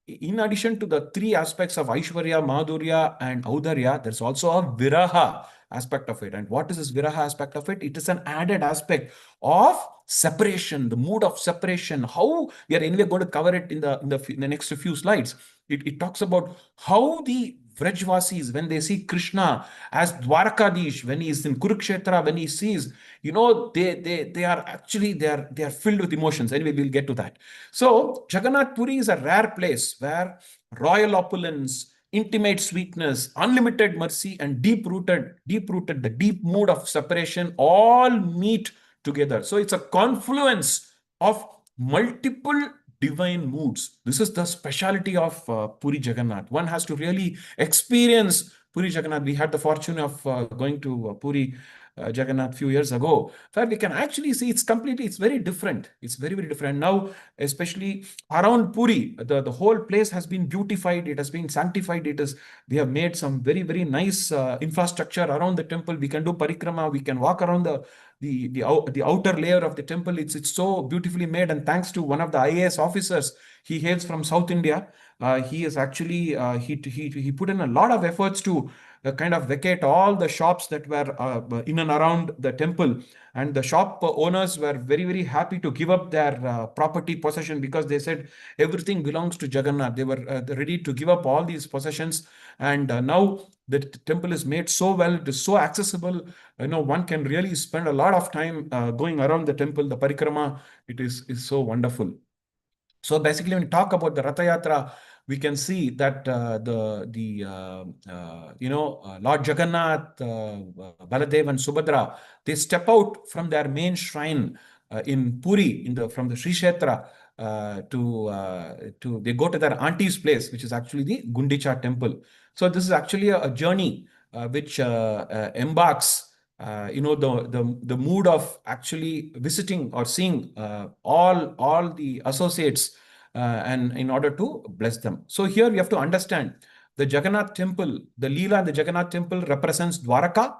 [SPEAKER 1] addition to the three aspects of Aishwarya, Madhurya, and Audharya, there's also a Viraha aspect of it. And what is this Viraha aspect of it? It is an added aspect of separation, the mood of separation. How we are anyway going to cover it in the next few slides. It talks about how the Vrajvasis, when they see Krishna as Dwarkadish, when he is in Kurukshetra, when he sees, they are actually they are filled with emotions. Anyway, we'll get to that. So Jagannath Puri is a rare place where royal opulence, intimate sweetness, unlimited mercy, and the deep mood of separation all meet together. So it's a confluence of multiple divine moods. This is the speciality of Puri Jagannath. One has to really experience Puri Jagannath. We had the fortune of going to Puri Jagannath a few years ago, where we can actually see it's very different. It's very, very different. Now, especially around Puri, the whole place has been beautified. It has been sanctified. We have made some very, very nice infrastructure around the temple. We can do parikrama. We can walk around the outer layer of the temple. It's so beautifully made, and thanks to one of the IAS officers, he hails from South India. He is actually he put in a lot of efforts to kind of vacate all the shops that were in and around the temple, and the shop owners were very, very happy to give up their property possession, because they said everything belongs to Jagannath. They were ready to give up all these possessions, and now the temple is made so well, it is so accessible. One can really spend a lot of time going around the temple. The parikrama, is so wonderful. So basically, when we talk about the Ratha Yatra, we can see that Lord Jagannath, Baladev, and Subhadra, they step out from their main shrine in Puri, from the Sri Kshetra, to they go to their auntie's place, which is actually the Gundicha temple. So this is actually a journey which embarks the mood of actually visiting or seeing all the associates and in order to bless them. So here we have to understand the Jagannath temple, the Leela in the Jagannath temple represents Dwaraka,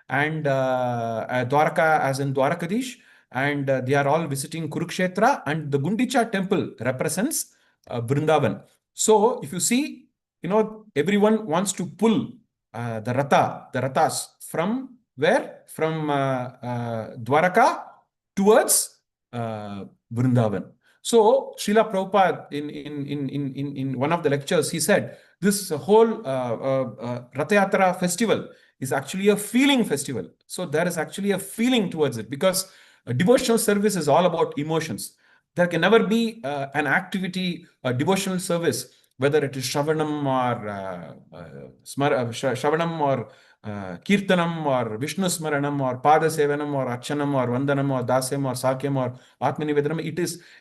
[SPEAKER 1] and Dwaraka as in Dwarakadish, and they are all visiting Kurukshetra, and the Gundicha temple represents Vrindavan. So if you see, everyone wants to pull the Rathas from where? From Dwaraka towards Vrindavan. So Srila Prabhupada in one of the lectures, he said this whole Ratha Yatra festival is actually a feeling festival. So there is actually a feeling towards it, because a devotional service is all about emotions. There can never be an activity, a devotional service, whether it is Shravanam or Shravanam or Kirtanam or Vishnu Smaranam or Pada Sevanam or Archanam or Vandanam or Dasam or Sakyam or Atmanivedanam.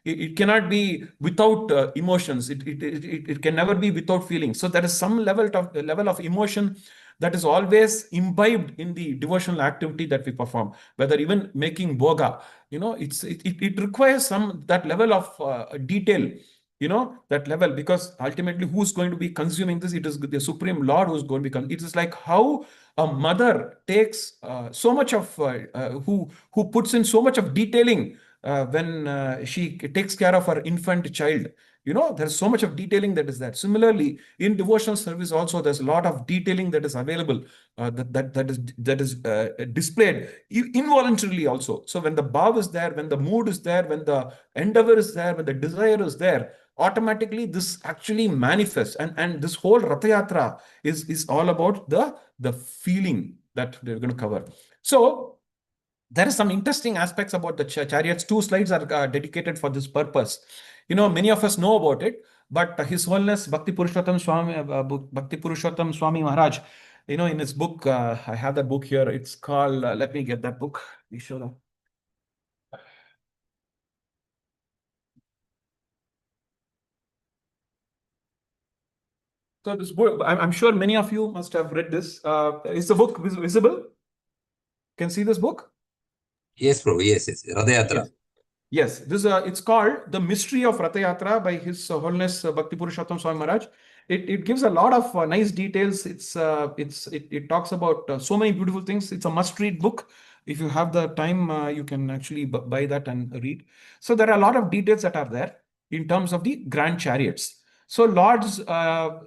[SPEAKER 1] It cannot be without emotions. It can never be without feelings. So there is some level of emotion that is always imbibed in the devotional activity that we perform, whether even making boga, it requires that level of detail, that level, because ultimately who's going to be consuming this? It is the Supreme Lord who's going to be. It is like how a mother takes so much of who puts in so much of detailing when she takes care of her infant child. There's so much of detailing that is there. Similarly, in devotional service also, there's a lot of detailing that is available, that is displayed involuntarily also. So when the bhav is there, when the mood is there, when the endeavor is there, when the desire is there, automatically this actually manifests. And this whole Ratha Yatra is all about the feeling that we're going to cover. So there is some interesting aspects about the chariots. 2 slides are dedicated for this purpose. Many of us know about it, but His Holiness Bhakti Purushottam Swami Maharaj, in his book, I have that book here. It's called, let me get that book. We show that. So this book, I'm sure many of you must have read this. Is the book visible? Can see this book?
[SPEAKER 2] Yes, Prabhu. Yes. Ratha Yatra.
[SPEAKER 1] Yes. It's called The Mystery of Ratha Yatra by His Holiness Bhakti Purushottam Swami Maharaj. It gives a lot of nice details. It talks about so many beautiful things. It's a must-read book. If you have the time, you can actually buy that and read. So there are a lot of details that are there in terms of the grand chariots. So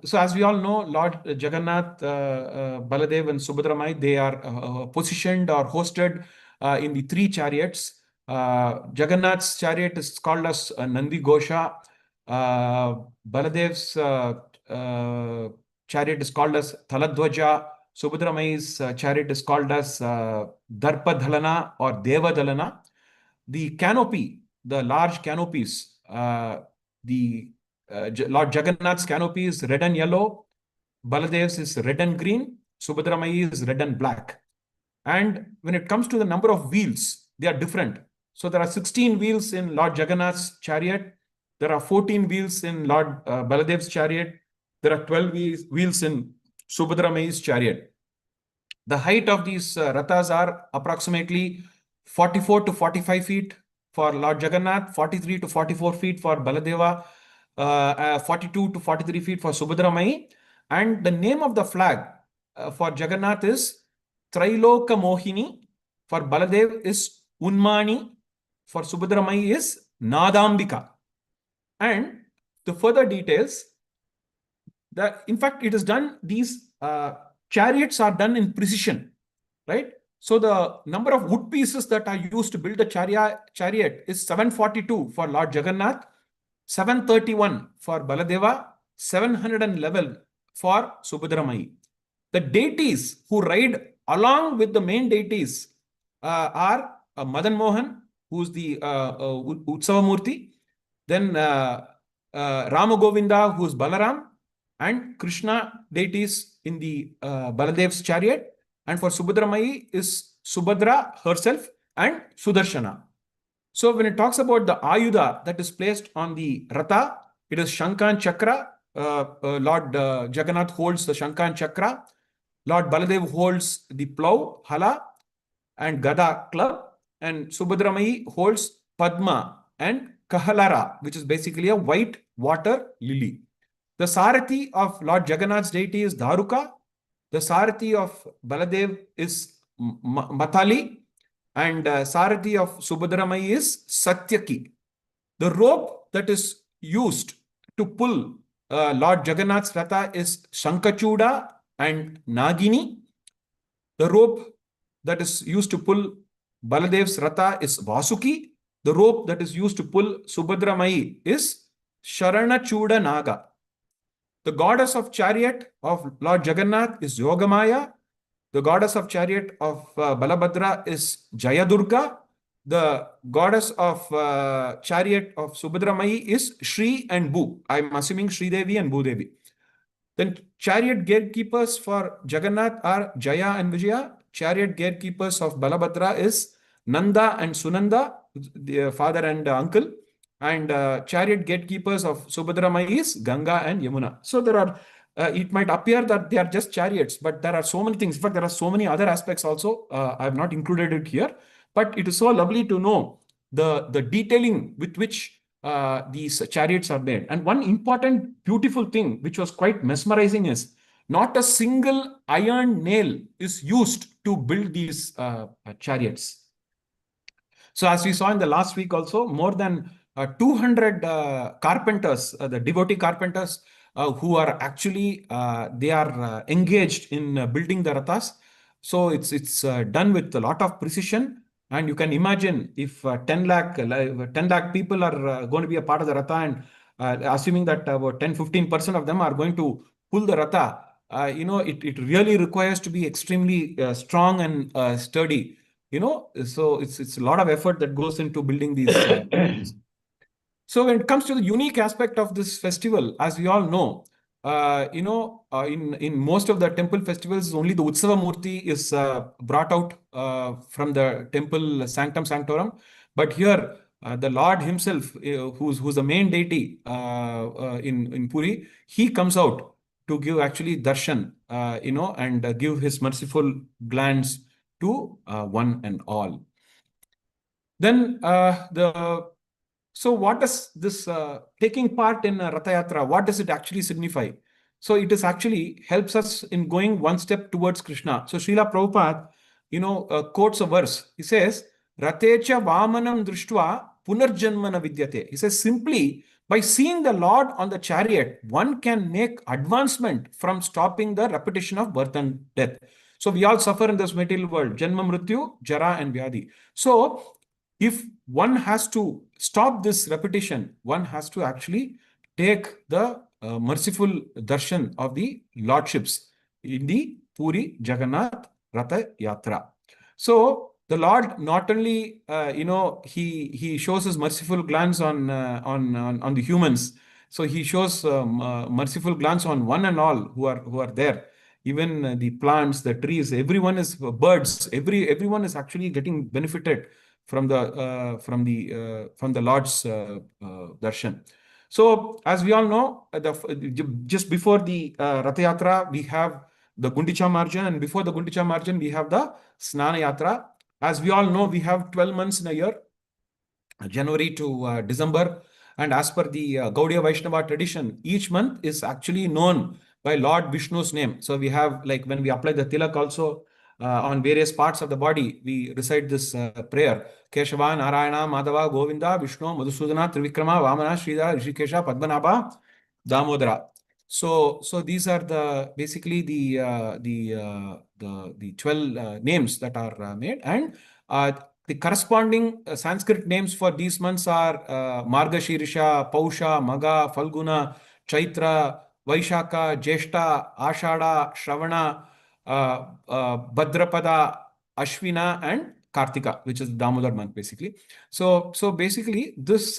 [SPEAKER 1] so as we all know, Lord Jagannath, Baladev and Subhadramai, they are positioned or hosted in the 3 chariots. Jagannath's chariot is called as Nandi Gosha. Baladev's chariot is called as Taladwaja. Subhadramai's chariot is called as Darpa Dhalana or Deva Dhalana. The canopy, the large canopies, Lord Jagannath's canopy is red and yellow. Baladev's is red and green. Subhadramai is red and black. And when it comes to the number of wheels, they are different. So there are 16 wheels in Lord Jagannath's chariot. There are 14 wheels in Lord Baladev's chariot. There are 12 wheels in Subhadramai's chariot. The height of these rathas are approximately 44 to 45 feet for Lord Jagannath, 43 to 44 feet for Baladeva, 42 to 43 feet for Subhadramai. And the name of the flag for Jagannath is Trailoka Mohini, for Baladev is Unmani, for Subhadramai is Nadambika. And the further details, in fact, it is done, these chariots are done in precision, right? So the number of wood pieces that are used to build the chariot is 742 for Lord Jagannath, 731 for Baladeva, 711 for Subhadramai. The deities who ride along with the main deities are Madan Mohan, who's the Utsava Murti, then Rama Govinda, who's Balaram, and Krishna deities in the Baladev's chariot. And for Subhadramai is Subhadra herself and Sudarshana. So when it talks about the Ayuda that is placed on the Ratha, it is Shankan Chakra. Lord Jagannath holds the Shankan Chakra. Lord Baladev holds the plow, Hala, and Gada club. And Subhadramai holds Padma and Kahalara, which is basically a white water lily. The Sarathi of Lord Jagannath's deity is Dharuka. The Sarathi of Baladev is Matali. And Sarathi of Subhadramai is Satyaki. The rope that is used to pull Lord Jagannath's Ratha is Shankachuda and Nagini. The rope that is used to pull Baladev's Ratha is Vasuki. The rope that is used to pull Subhadramai is Sharanachuda Naga. The goddess of chariot of Lord Jagannath is Yogamaya. The goddess of chariot of Balabhadra is Jayadurga. The goddess of chariot of Subhadramai is Shri and Bhu. I'm assuming Shri Devi and Bhu Devi. Then chariot gatekeepers for Jagannath are Jaya and Vijaya. Chariot gatekeepers of Balabhadra is Nanda and Sunanda, the father and uncle. And chariot gatekeepers of Subhadramai is Ganga and Yamuna. So there are, it might appear that they are just chariots, but there are so many things. In fact, there are so many other aspects also. I have not included it here, but it is so lovely to know the detailing with which these chariots are made. And one important, beautiful thing, which was quite mesmerizing, is not a single iron nail is used to build these chariots. So as we saw in the last week also, more than 200 carpenters, the devotee carpenters who are actually, they are engaged in building the rathas. So it's done with a lot of precision. And you can imagine if 10 lakh people are going to be a part of the ratha, and assuming that about 10-15% of them are going to pull the ratha, it really requires to be extremely strong and sturdy. So it's a lot of effort that goes into building these. So when it comes to the unique aspect of this festival, as we all know, in most of the temple festivals, only the Utsava Murti is brought out from the temple sanctum sanctorum. But here, the Lord himself, who's the main deity in Puri, he comes out to give actually darshan, and give his merciful glance to one and all. Then so what does this taking part in Ratha Yatra, what does it actually signify? So it is actually helps us in going one step towards Krishna. So Srila Prabhupada, quotes a verse. He says, Ratecha Vamanam Drishtva Punarjanmana Vidyate. He says, simply by seeing the Lord on the chariot, one can make advancement from stopping the repetition of birth and death. So we all suffer in this material world, Janma Mrityu, Jara and Vyadhi. So if one has to stop this repetition, one has to actually take the merciful darshan of the lordships in the Puri Jagannath Ratha Yatra. So the Lord not only he shows his merciful glance on the humans. So he shows merciful glance on one and all who are there. Even the plants, the trees, everyone is birds. Everyone is actually getting benefited from the Lord's darshan. So, as we all know, just before the Ratha Yatra, we have the Gundicha Marjan, and before the Gundicha Marjan, we have the Snana Yatra. As we all know, we have 12 months in a year, January to December. And as per the Gaudiya Vaishnava tradition, each month is actually known by Lord Vishnu's name. So we have, like when we apply the tilak also on various parts of the body, we recite this prayer. Keshava, Narayana, Madhava, Govinda, Vishnu, Madhusudana, Trivikrama, Vamana, Sridhara, Rishikesha, Padmanabha, Damodara. So these are basically the 12 names that are made, and the corresponding Sanskrit names for these months are Margashirisha, Pausha, Maga, Falguna, Chaitra, Vaishaka, Jeshta, Ashada, Shravana, Bhadrapada, Ashvina, and Kartika, which is the Damodar month, basically. So basically, this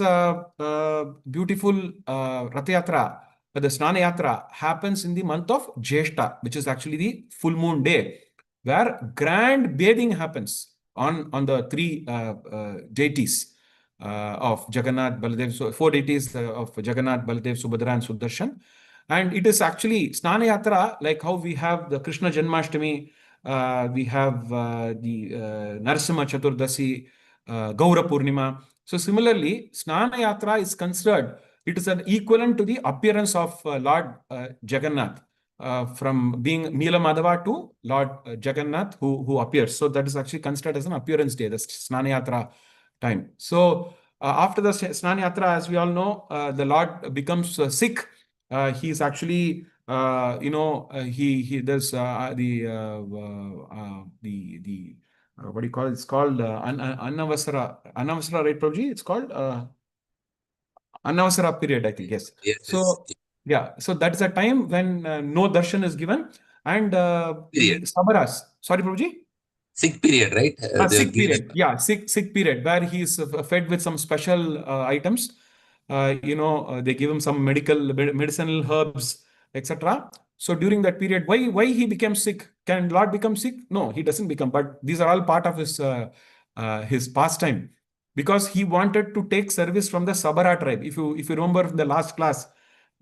[SPEAKER 1] beautiful Ratha Yatra, the Snana Yatra, happens in the month of Jeshta, which is actually the full moon day, where grand bathing happens on the three deities of Jagannath, Baladev. So 4 deities of Jagannath, Baladev, Subhadra, and Sudarshan. And it is actually Snana Yatra, like how we have the Krishna Janmashtami, we have the Narasimha Chaturdasi, Gaura Purnima. So similarly, Snana Yatra is considered, it is an equivalent to the appearance of Lord Jagannath, from being Nila Madhava to Lord Jagannath who appears. So that is actually considered as an appearance day, the Snana Yatra time. So after the Snana Yatra, as we all know, the Lord becomes sick. He is actually, he there's the what do you call it? It's called Anavasara, right, Prabhuji? It's called Anavasara period, I think. Yes.
[SPEAKER 2] Yes, yes.
[SPEAKER 1] So, yeah. So that's a time when no darshan is given, and
[SPEAKER 2] Period.
[SPEAKER 1] the Sabaras. Sorry, Prabhuji?
[SPEAKER 2] Sick period, right? They
[SPEAKER 1] Sick
[SPEAKER 2] give them.
[SPEAKER 1] period. Yeah, sick period where he is fed with some special items. They give him some medicinal herbs, etc. So during that period, why he became sick? Can Lord become sick? No, he doesn't become. But these are all part of his pastime, because he wanted to take service from the Sabara tribe. If you remember the last class,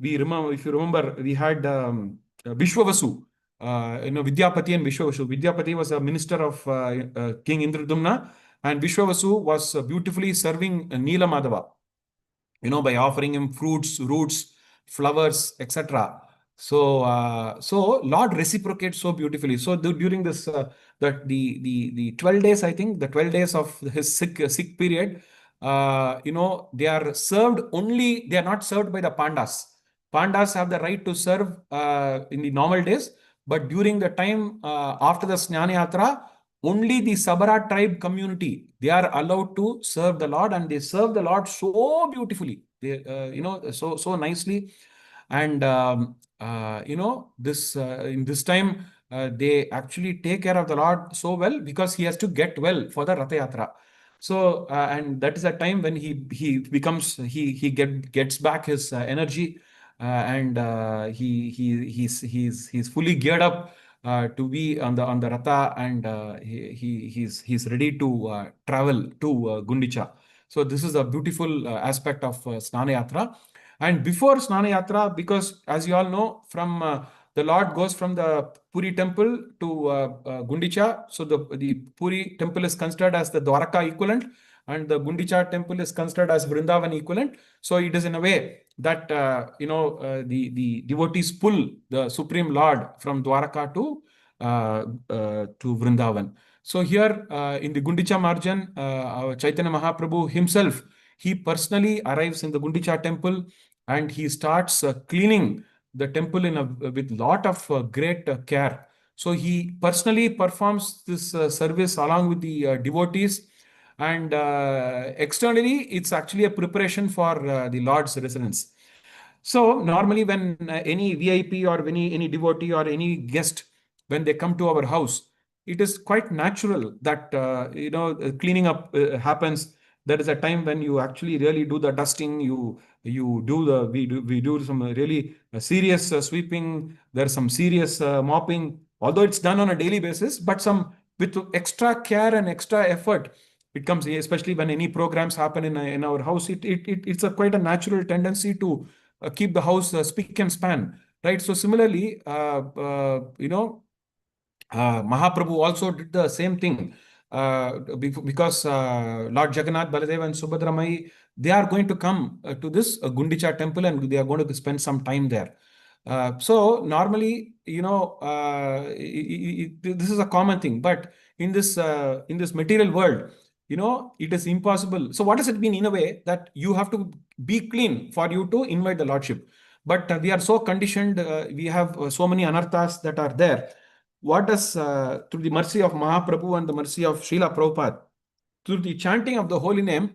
[SPEAKER 1] if you remember, we had Vishwavasu, Vidyapati and Vishwavasu. Vidyapati was a minister of King Indradumna, and Vishwavasu was beautifully serving Nila Madhava, by offering him fruits, roots, flowers, etc. So Lord reciprocates so beautifully. So during this, the 12 days, I think, the 12 days of his sick period, they are served only, they are not served by the Pandas. Pandas have the right to serve in the normal days, but during the time after the Snana Yatra, only the Sabara tribe community, they are allowed to serve the Lord, and they serve the Lord so beautifully. They, so nicely. And this in this time, they actually take care of the Lord so well, because he has to get well for the Ratha Yatra. So and that is a time when he gets back his energy, and he's fully geared up to be on the Ratha, and he's ready to travel to Gundicha. So this is a beautiful aspect of Snana Yatra. And before Snana Yatra, because as you all know, from the Lord goes from the Puri temple to Gundicha. So the Puri temple is considered as the Dwaraka equivalent, and the Gundicha temple is considered as Vrindavan equivalent. So it is in a way that the devotees pull the Supreme Lord from Dwaraka to Vrindavan. So here in the Gundicha margin, our Chaitanya Mahaprabhu himself, he personally arrives in the Gundicha temple, and he starts cleaning the temple with lot of great care. So he personally performs this service along with the devotees, and externally it's actually a preparation for the Lord's residence. So normally when any VIP or any devotee or any guest, when they come to our house, it is quite natural that cleaning up happens. There is a time when you actually really do the dusting. We do some really serious sweeping. There's some serious mopping. Although it's done on a daily basis, but some with extra care and extra effort, it comes, especially when any programs happen in our house. It's a quite a natural tendency to keep the house spick and span, right? So similarly, Mahaprabhu also did the same thing, because Lord Jagannath, Baladev, and Subhadramai, they are going to come to this Gundicha temple, and they are going to spend some time there. So normally, this is a common thing, but in this material world, it is impossible. So what does it mean? In a way that you have to be clean for you to invite the Lordship. But we are so conditioned. We have so many anarthas that are there. What does, through the mercy of Mahaprabhu and the mercy of Srila Prabhupada, through the chanting of the holy name,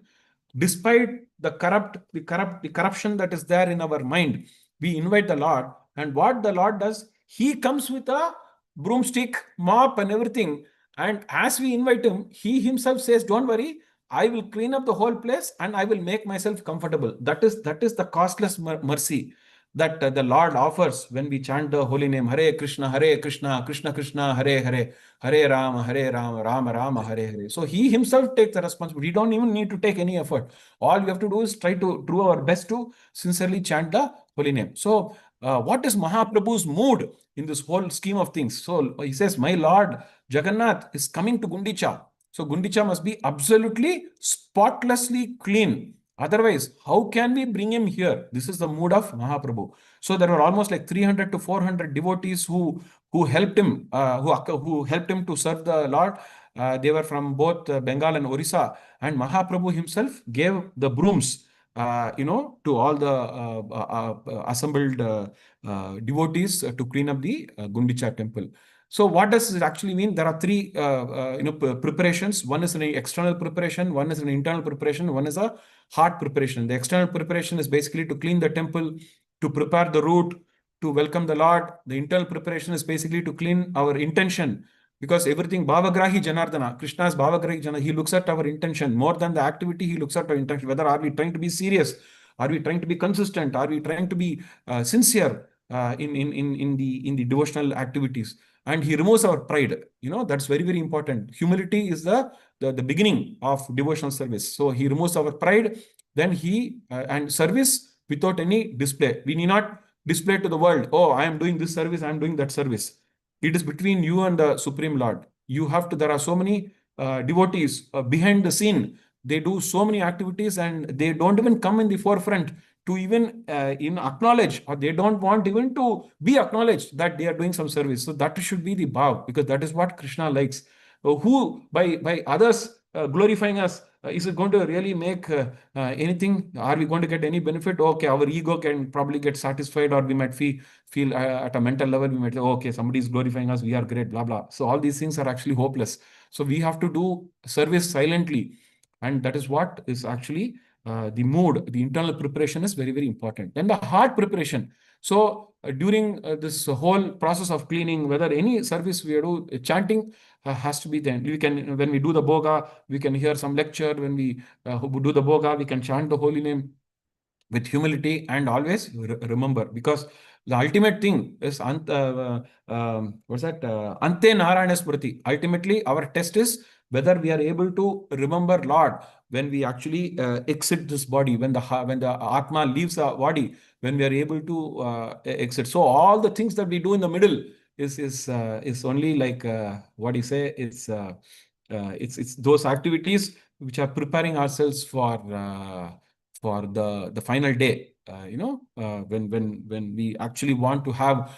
[SPEAKER 1] despite the corruption that is there in our mind, we invite the Lord. And what the Lord does, he comes with a broomstick, mop, and everything. And as we invite him, he himself says, "Don't worry, I will clean up the whole place and I will make myself comfortable." That is the costless mercy that the Lord offers when we chant the holy name, Hare Krishna, Krishna Krishna, Hare Hare, Hare Rama, Rama Rama, Hare Hare. So he himself takes the responsibility. We don't even need to take any effort. All we have to do is try to do our best to sincerely chant the holy name. So what is Mahaprabhu's mood in this whole scheme of things? So he says, my Lord Jagannath is coming to Gundicha. So Gundicha must be absolutely spotlessly clean. Otherwise, how can we bring him here? This is the mood of Mahaprabhu. So there were almost like 300 to 400 devotees who helped him, who helped him to serve the Lord. They were from both Bengal and Orissa, and Mahaprabhu himself gave the brooms, to all the assembled devotees to clean up the Gundicha temple. So what does it actually mean? There are three, preparations. One is an external preparation, one is an internal preparation, one is a heart preparation. The external preparation is basically to clean the temple, to prepare the route, to welcome the Lord. The internal preparation is basically to clean our intention, because everything Bhavagrahi Janardana, Krishna's Bhavagrahi Janardana, he looks at our intention more than the activity. He looks at our intention. Whether are we trying to be serious? Are we trying to be consistent? Are we trying to be sincere in the devotional activities? And he removes our pride. That's very, very important. Humility is the beginning of devotional service. So he removes our pride, then he and service without any display. We need not display to the world, oh, I am doing this service, I am doing that service. It is between you and the Supreme Lord. There are so many devotees behind the scene. They do so many activities and they don't even come in the forefront to even acknowledge, or they don't want even to be acknowledged that they are doing some service. So that should be the bhav, because that is what Krishna likes. Who by others glorifying us, is it going to really make anything? Are we going to get any benefit? Okay, our ego can probably get satisfied, or we might feel at a mental level, we might say, okay, somebody is glorifying us, we are great, blah blah. So all these things are actually hopeless. So we have to do service silently, and that is what is actually the mood. The internal preparation is very, very important. Then the heart preparation. So during this whole process of cleaning, whether any service we do, chanting has to be there. We can, when we do the boga, we can hear some lecture. When we do the boga, we can chant the holy name with humility, and always remember, because the ultimate thing is what's that? Ante Narayana Smriti. Ultimately, our test is whether we are able to remember Lord when we actually exit this body, when the Atma leaves the body, when we are able to exit. So all the things that we do in the middle is only like what do you say? It's those activities which are preparing ourselves for the final day. When we actually want to have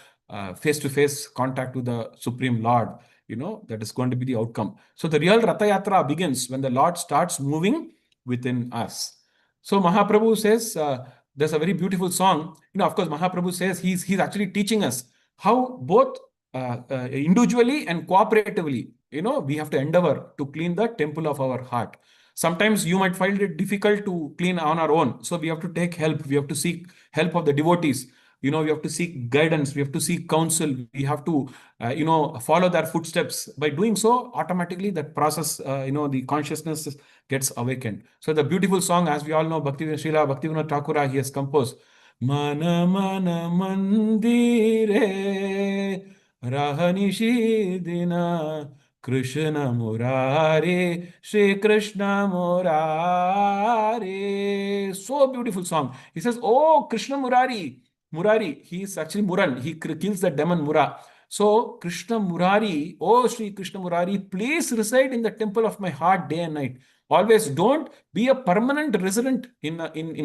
[SPEAKER 1] face-to-face contact with the Supreme Lord, that is going to be the outcome. So the real Ratha Yatra begins when the Lord starts moving within us. So Mahaprabhu says, there's a very beautiful song. Of course, Mahaprabhu says he's actually teaching us how both individually and cooperatively, we have to endeavor to clean the temple of our heart. Sometimes you might find it difficult to clean on our own. So we have to take help. We have to seek help of the devotees. We have to seek guidance. We have to seek counsel. We have to, follow their footsteps. By doing so, automatically that process, the consciousness gets awakened. So the beautiful song, as we all know, Srila Bhaktivinoda Thakura, he has composed, Mana Mana Mandire Rahanishi Dina Krishna Murari, Shri Krishna Murari. So beautiful song. He says, oh, Krishna Murari. Murari, he is actually Muran. He kills the demon Mura. So, Krishna Murari, oh Shri Krishna Murari, please reside in the temple of my heart day and night. Always don't be a permanent resident in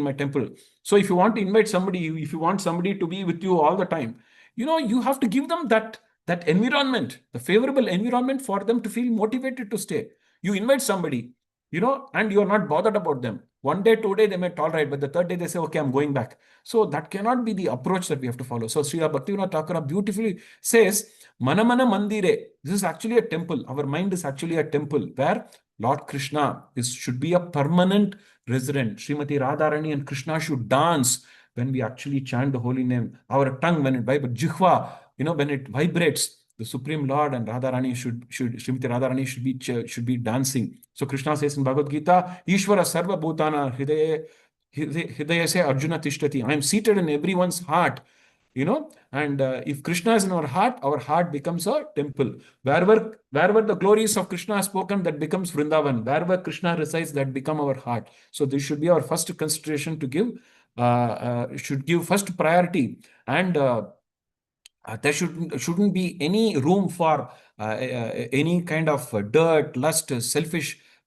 [SPEAKER 1] my temple. So, if you want to invite somebody, if you want somebody to be with you all the time, you have to give them that environment, the favorable environment for them to feel motivated to stay. You invite somebody, and you're not bothered about them. One day, 2 day, they may tolerate, but the third day they say, okay, I'm going back. So that cannot be the approach that we have to follow. So Srila Bhaktivinoda Thakur beautifully says, Mana Mana Mandire. This is actually a temple. Our mind is actually a temple where Lord Krishna should be a permanent resident. Srimati Radharani and Krishna should dance when we actually chant the holy name. Our tongue, when it vibrates, Jihva, when it vibrates, the Supreme Lord and Radharani Srimati Radharani should be dancing. So Krishna says in Bhagavad Gita, Ishvara Sarva Bhutana Hridaya se Arjuna Tishtati. I am seated in everyone's heart. And if Krishna is in our heart becomes a temple. Wherever the glories of Krishna are spoken, that becomes Vrindavan. Wherever Krishna resides, that become our heart. So this should be our first consideration to give, should give first priority and There shouldn't be any room for any kind of dirt, lust,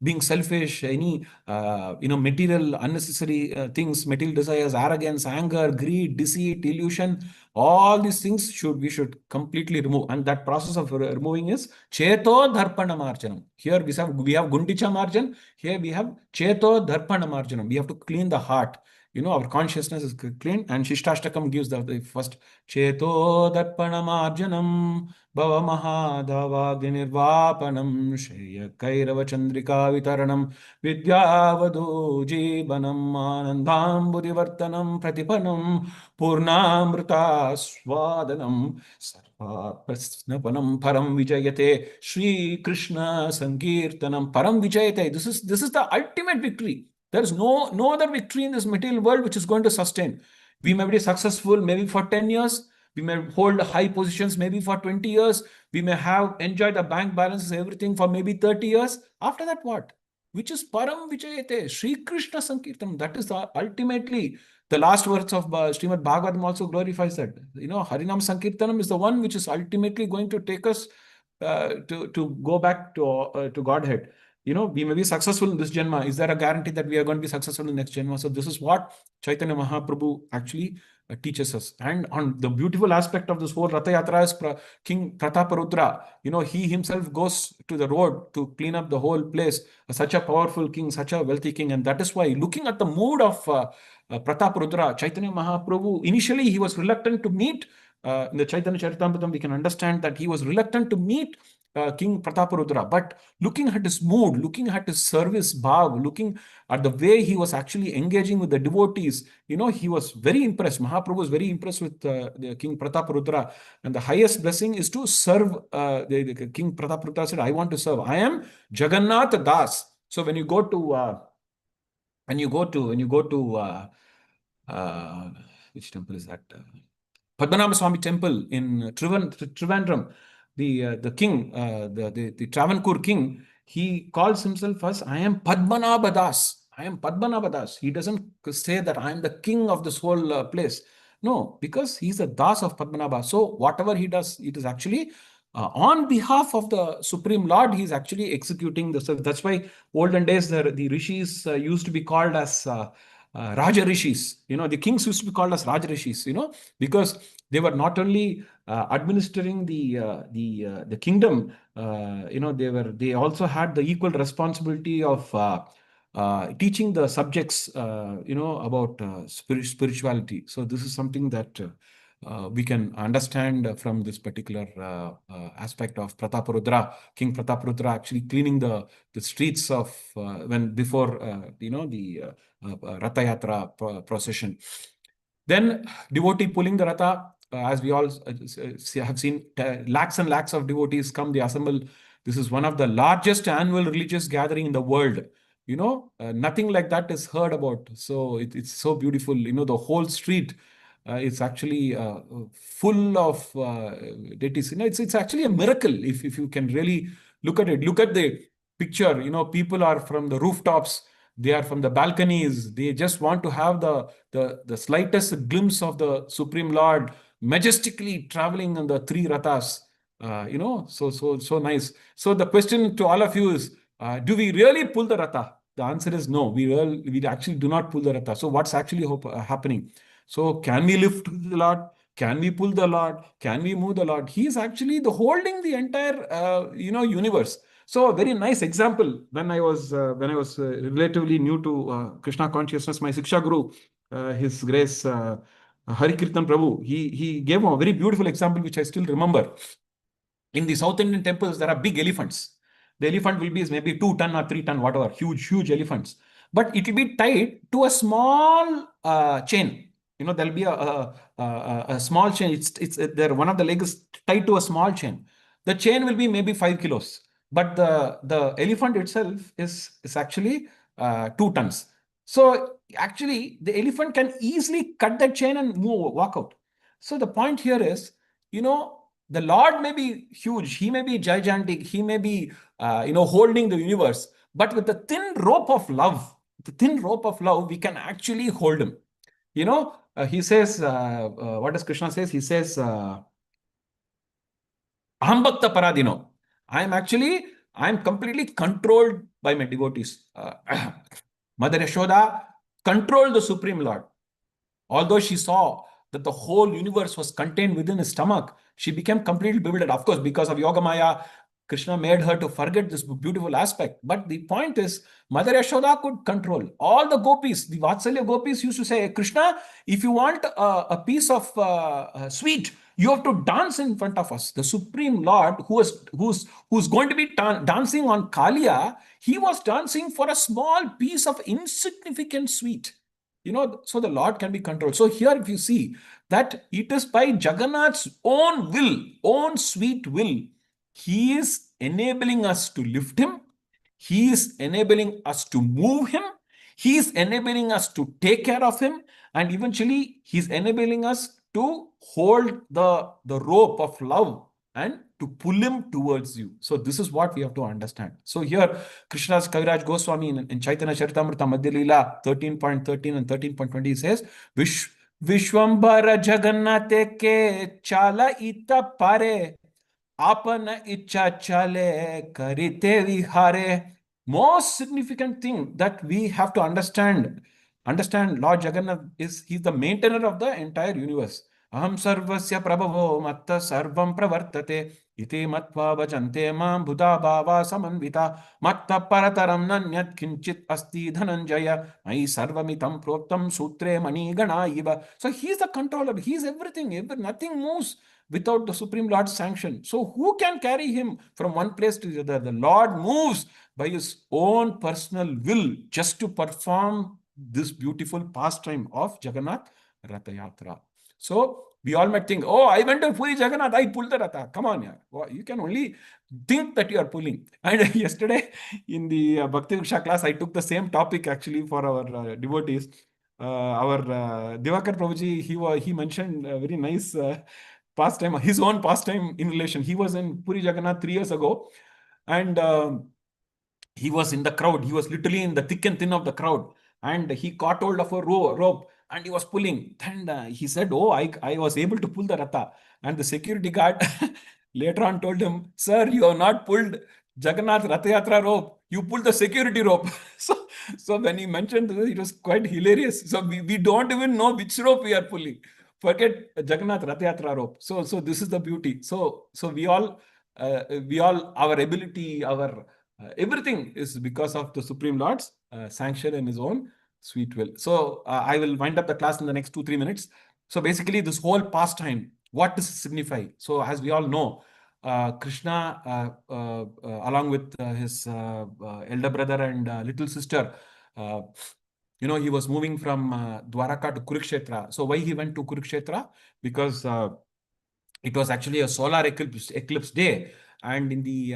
[SPEAKER 1] being selfish, any material, unnecessary things, material desires, arrogance, anger, greed, deceit, illusion. All these things we should completely remove, and that process of removing is cheto dharpana marjanam. Here we have gundicha marjan. Here we have cheto dharpana marjanam. We have to clean the heart. Our consciousness is clean, and Shishtastakam gives the first Cheto Darpanamarjanam Bhava Mahadavagnirvapanam Shreya Kairava Chandrika Vitaranam Vidyavadu Jibanam Anandam Buddhivartanam Pratipanam Purnamrita Swadanam Sarva Prasnapanam Param Vijayate Shri Krishna Sankirtanam Param Vijayate. This is the ultimate victory. There is no other victory in this material world which is going to sustain. We may be successful maybe for 10 years. We may hold high positions maybe for 20 years. We may have enjoyed the bank balances, everything for maybe 30 years. After that, what? Which is Param Vijayate, Sri Krishna Sankirtanam. That is ultimately the last words of Srimad Bhagavatam also glorifies that. Harinam Sankirtanam is the one which is ultimately going to take us to go back to Godhead. We may be successful in this Janma. Is there a guarantee that we are going to be successful in the next Janma? So this is what Chaitanya Mahaprabhu actually teaches us. And on the beautiful aspect of this whole Ratha Yatra is King Prataparudra. He himself goes to the road to clean up the whole place. Such a powerful king, such a wealthy king. And that is why, looking at the mood of Prataparudra, Chaitanya Mahaprabhu, initially he was reluctant to meet. In the Chaitanya Charitamrita, we can understand that he was reluctant to meet King Prataparudra. But looking at his mood, looking at his service bhav, looking at the way he was actually engaging with the devotees, he was very impressed. Mahaprabhu was very impressed with the King Prataparudra. And the highest blessing is to serve. The King Prataparudra said, I want to serve. I am Jagannath Das. So when you go to which temple is that? Padmanabha Swami temple in Trivandrum, the king, the Travancore king, he calls himself as, I am Padmanabha Das. I am Padmanabha Das. He doesn't say that I am the king of this whole place. No, because he's a Das of Padmanabha. So whatever he does, it is actually on behalf of the Supreme Lord. He's actually executing the service. That's why olden days the rishis used to be called as Raja Rishis. The kings used to be called as Raja Rishis, because they were not only administering the kingdom, they also had the equal responsibility of teaching the subjects, about spirituality. So this is something that we can understand from this particular aspect of Prataparudra, King Prataparudra actually cleaning the streets of before the Ratha Yatra procession. Then devotee pulling the Ratha, as we all have seen, lakhs and lakhs of devotees come, they assemble. This is one of the largest annual religious gathering in the world. Nothing like that is heard about. So it's so beautiful. The whole street is actually full of deities. It's actually a miracle if you can really look at it. Look at the picture. People are from the rooftops. They are from the balconies. They just want to have the slightest glimpse of the Supreme Lord majestically traveling on the three rathas. So nice. So the question to all of you is, do we really pull the ratha? The answer is no. We actually do not pull the ratha. So what's actually happening? So can we lift the Lord? Can we pull the Lord? Can we move the Lord? He is actually holding the entire universe. So a very nice example, when I was relatively new to Krishna consciousness, my Siksha Guru, His Grace Hari Kirtan Prabhu, he gave a very beautiful example which I still remember. In the South Indian temples, there are big elephants. The elephant will be maybe 2 ton or 3 ton, whatever, huge elephants. But it will be tied to a small chain. There'll be a small chain. It's there. One of the legs is tied to a small chain. The chain will be maybe 5 kilos, but the elephant itself is actually 2 tons. So actually, the elephant can easily cut that chain and walk out. So the point here is, the Lord may be huge, he may be gigantic, he may be, holding the universe, but with the thin rope of love, we can actually hold him. He says, what does Krishna says? He says, Aham bhakta paradino. I'm completely controlled by my devotees. Mother Yashoda controlled the Supreme Lord. Although she saw that the whole universe was contained within his stomach, she became completely bewildered. Of course, because of Yogamaya, Krishna made her to forget this beautiful aspect. But the point is, Mother Yashoda could control all the gopis. The Vatsalya gopis used to say, Krishna, if you want a piece of sweet, you have to dance in front of us. The Supreme Lord, who's going to be dancing on Kalia, he was dancing for a small piece of insignificant sweet. So the Lord can be controlled. So here, if you see that it is by Jagannath's own will, own sweet will, he is enabling us to lift him. He is enabling us to move him. He is enabling us to take care of him. And eventually, he's enabling us to hold the rope of love and to pull him towards you. So this is what we have to understand. So here, Krishna's Kaviraj Goswami in Chaitanya Charitamrita Madhya Leela 13.13 and 13.20 says, Vishwambara Jagannate ke chala ita pare आपन इच्छा chale karite vihare. Most significant thing that we have to understand Lord Jagannath is he's the maintainer of the entire universe. Aham sarvasya prabhavo matta sarvam pravartate iti matva vachante mam bhuta bhava samanvita matta parataram nanyat kinchit asti dhananjaya mai sarvamitam proktam sutre mani gana iva. So he's the controller. He's everything. Nothing moves without the Supreme Lord's sanction. So who can carry him from one place to the other? The Lord moves by his own personal will just to perform this beautiful pastime of Jagannath Ratha Yatra. So we all might think, oh, I went to Puri Jagannath, I pulled the Ratha. Come on, yeah. Well, you can only think that you are pulling. And yesterday in the Bhakti Viksha class, I took the same topic actually for our devotees. Our Divakar Prabhuji, he mentioned a very nice pastime, his own pastime in relation. He was in Puri Jagannath 3 years ago, and he was in the crowd. He was literally in the thick and thin of the crowd, and he caught hold of a rope and he was pulling. And he said, "Oh, I was able to pull the ratha." And the security guard later on told him, "Sir, you have not pulled Jagannath Ratha Yatra rope. You pulled the security rope." So when he mentioned this, it was quite hilarious. So we don't even know which rope we are pulling. Forget Jagannath Ratha Yatra rope. So this is the beauty. So we all our ability, our everything is because of the Supreme Lord's sanction and his own sweet will. So I will wind up the class in the next 2-3 minutes. So basically, this whole pastime, what does it signify? So as we all know, Krishna, along with his elder brother and little sister, he was moving from Dwaraka to Kurukshetra. So why he went to Kurukshetra? Because it was actually a solar eclipse day. And in the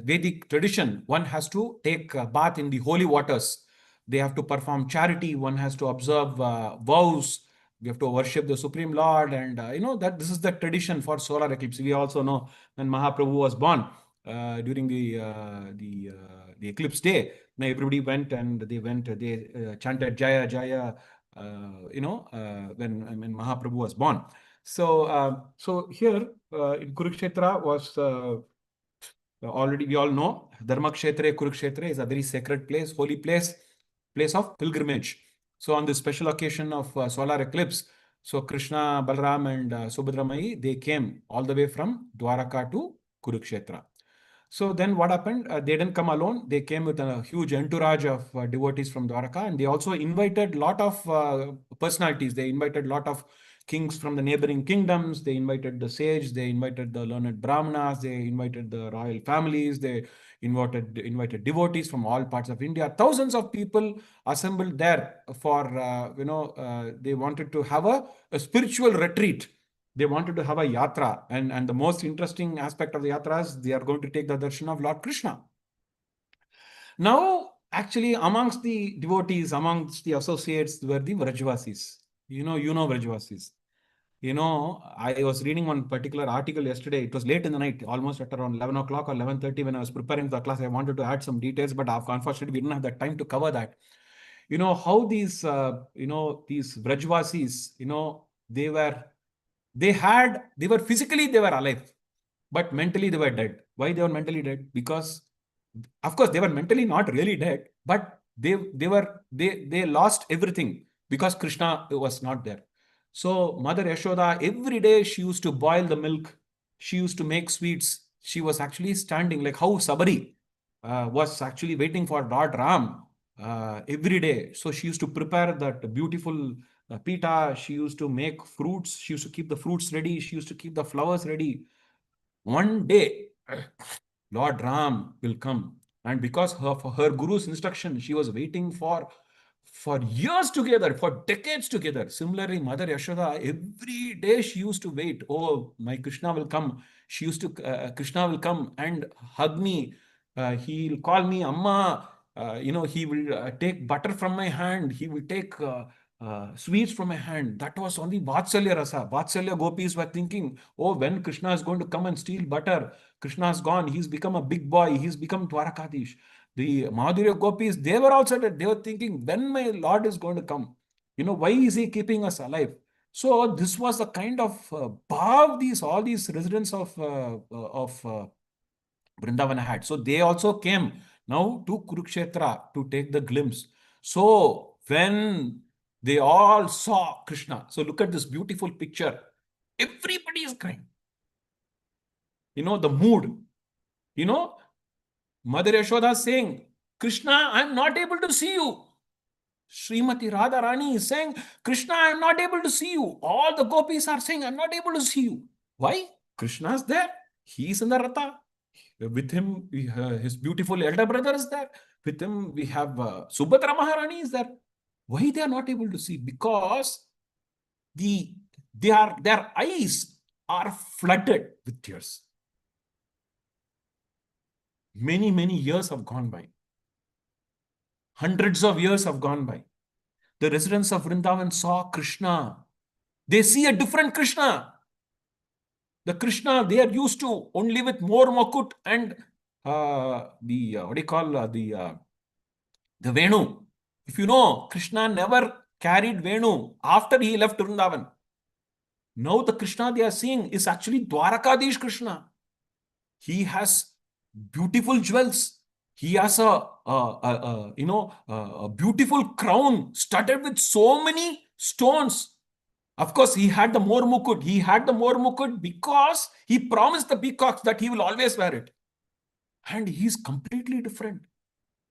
[SPEAKER 1] Vedic tradition, one has to take a bath in the holy waters. They have to perform charity. One has to observe vows. We have to worship the Supreme Lord. And that this is the tradition for solar eclipse. We also know when Mahaprabhu was born during the eclipse day. Now everybody went and they chanted Jaya Jaya. When Mahaprabhu was born. So here in Kurukshetra was already we all know Dharmakshetra Kurukshetra is a very sacred place, holy place of pilgrimage. So on this special occasion of solar eclipse, so Krishna, Balram, and Subhadra they came all the way from Dwaraka to Kurukshetra. So then what happened? They didn't come alone. They came with a huge entourage of devotees from Dwaraka, and they also invited a lot of personalities. They invited a lot of kings from the neighboring kingdoms. They invited the sage. They invited the learned brahmanas. They invited the royal families. They invited devotees from all parts of India. Thousands of people assembled there for they wanted to have a spiritual retreat. They wanted to have a yatra, and the most interesting aspect of the yatra is they are going to take the darshan of Lord Krishna. Now, actually, amongst the devotees, amongst the associates were the Vrajvasis. You know Vrajvasis. I was reading one particular article yesterday. It was late in the night, almost at around 11 o'clock or 11:30 when I was preparing for the class. I wanted to add some details, but unfortunately, we didn't have the time to cover that. How these Vrajvasis, they were physically, they were alive. but mentally they were dead. Why they were mentally dead? Because, of course, they were mentally not really dead, but they lost everything because Krishna was not there. So Mother Yashoda, every day she used to boil the milk. She used to make sweets. She was actually standing like how Sabari was actually waiting for Lord Ram every day. So she used to prepare that beautiful pita. She used to make fruits. She used to keep the fruits ready. She used to keep the flowers ready. One day, Lord Ram will come. And because for her guru's instruction, she was waiting for years together, for decades together. Similarly, Mother Yashoda, every day she used to wait. Oh, my Krishna will come. Krishna will come and hug me. He'll call me Amma. He will take butter from my hand. He will take sweets from my hand. That was only Vatsalya Rasa. Vatsalya gopis were thinking, oh, when Krishna is going to come and steal butter, Krishna is gone. He's become a big boy. He's become Dwarakadish. The Madhurya gopis, they were also, they were thinking, when my Lord is going to come? Why is he keeping us alive? So this was the kind of bhav all these residents of Vrindavana had. So they also came now to Kurukshetra to take the glimpse. So when they all saw Krishna, so look at this beautiful picture. Everybody is crying. The mood. Mother Yashoda saying, Krishna, I'm not able to see you. Srimati Radharani is saying, Krishna, I'm not able to see you. All the gopis are saying, I'm not able to see you. Why? Krishna is there. He is in the Ratha. With him, his beautiful elder brother is there. With him, we have Subhadra Maharani is there. Why they are not able to see? Because their eyes are flooded with tears. Many, many years have gone by. Hundreds of years have gone by. The residents of Vrindavan saw Krishna. They see a different Krishna. The Krishna they are used to only with more mukut and what do you call the Venu. If you know, Krishna never carried Venu after he left Vrindavan. Now the Krishna they are seeing is actually Dwarakadish Krishna. He has beautiful jewels. He has a beautiful crown studded with so many stones. Of course, he had the more mukut. He had the more mukut because he promised the peacocks that he will always wear it. And he's completely different.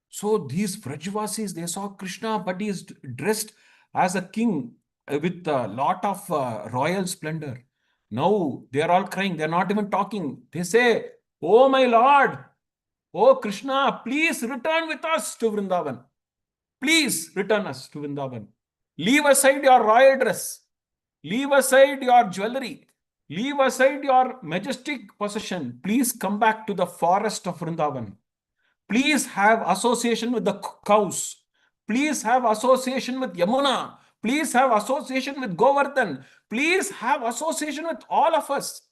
[SPEAKER 1] So these Vrajvasis, they saw Krishna, but he is dressed as a king with a lot of royal splendor. Now they are all crying. They're not even talking. They say, oh my Lord, oh Krishna, please return with us to Vrindavan. Please return us to Vrindavan. Leave aside your royal dress. Leave aside your jewelry. Leave aside your majestic possession. Please come back to the forest of Vrindavan. Please have association with the cows. Please have association with Yamuna. Please have association with Govardhan. Please have association with all of us.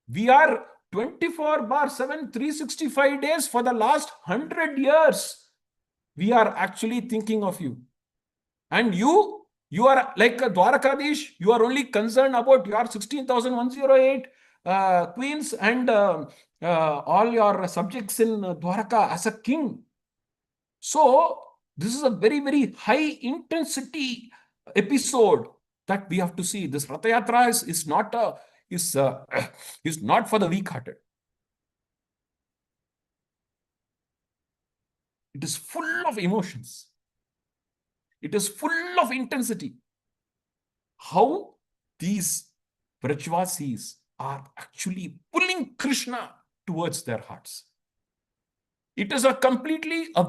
[SPEAKER 1] We are 24/7, 365 days for the last 100 years. We are actually thinking of you. And you are like a Dwarakadish. You are only concerned about your 16,108 queens and all your subjects in Dwaraka as a king. So this is a very, very high intensity episode that we have to see. This Ratha Yatra is not is not for the weak-hearted. It is full of emotions. It is full of intensity. How these Vrajvasis are actually pulling Krishna towards their hearts. It is a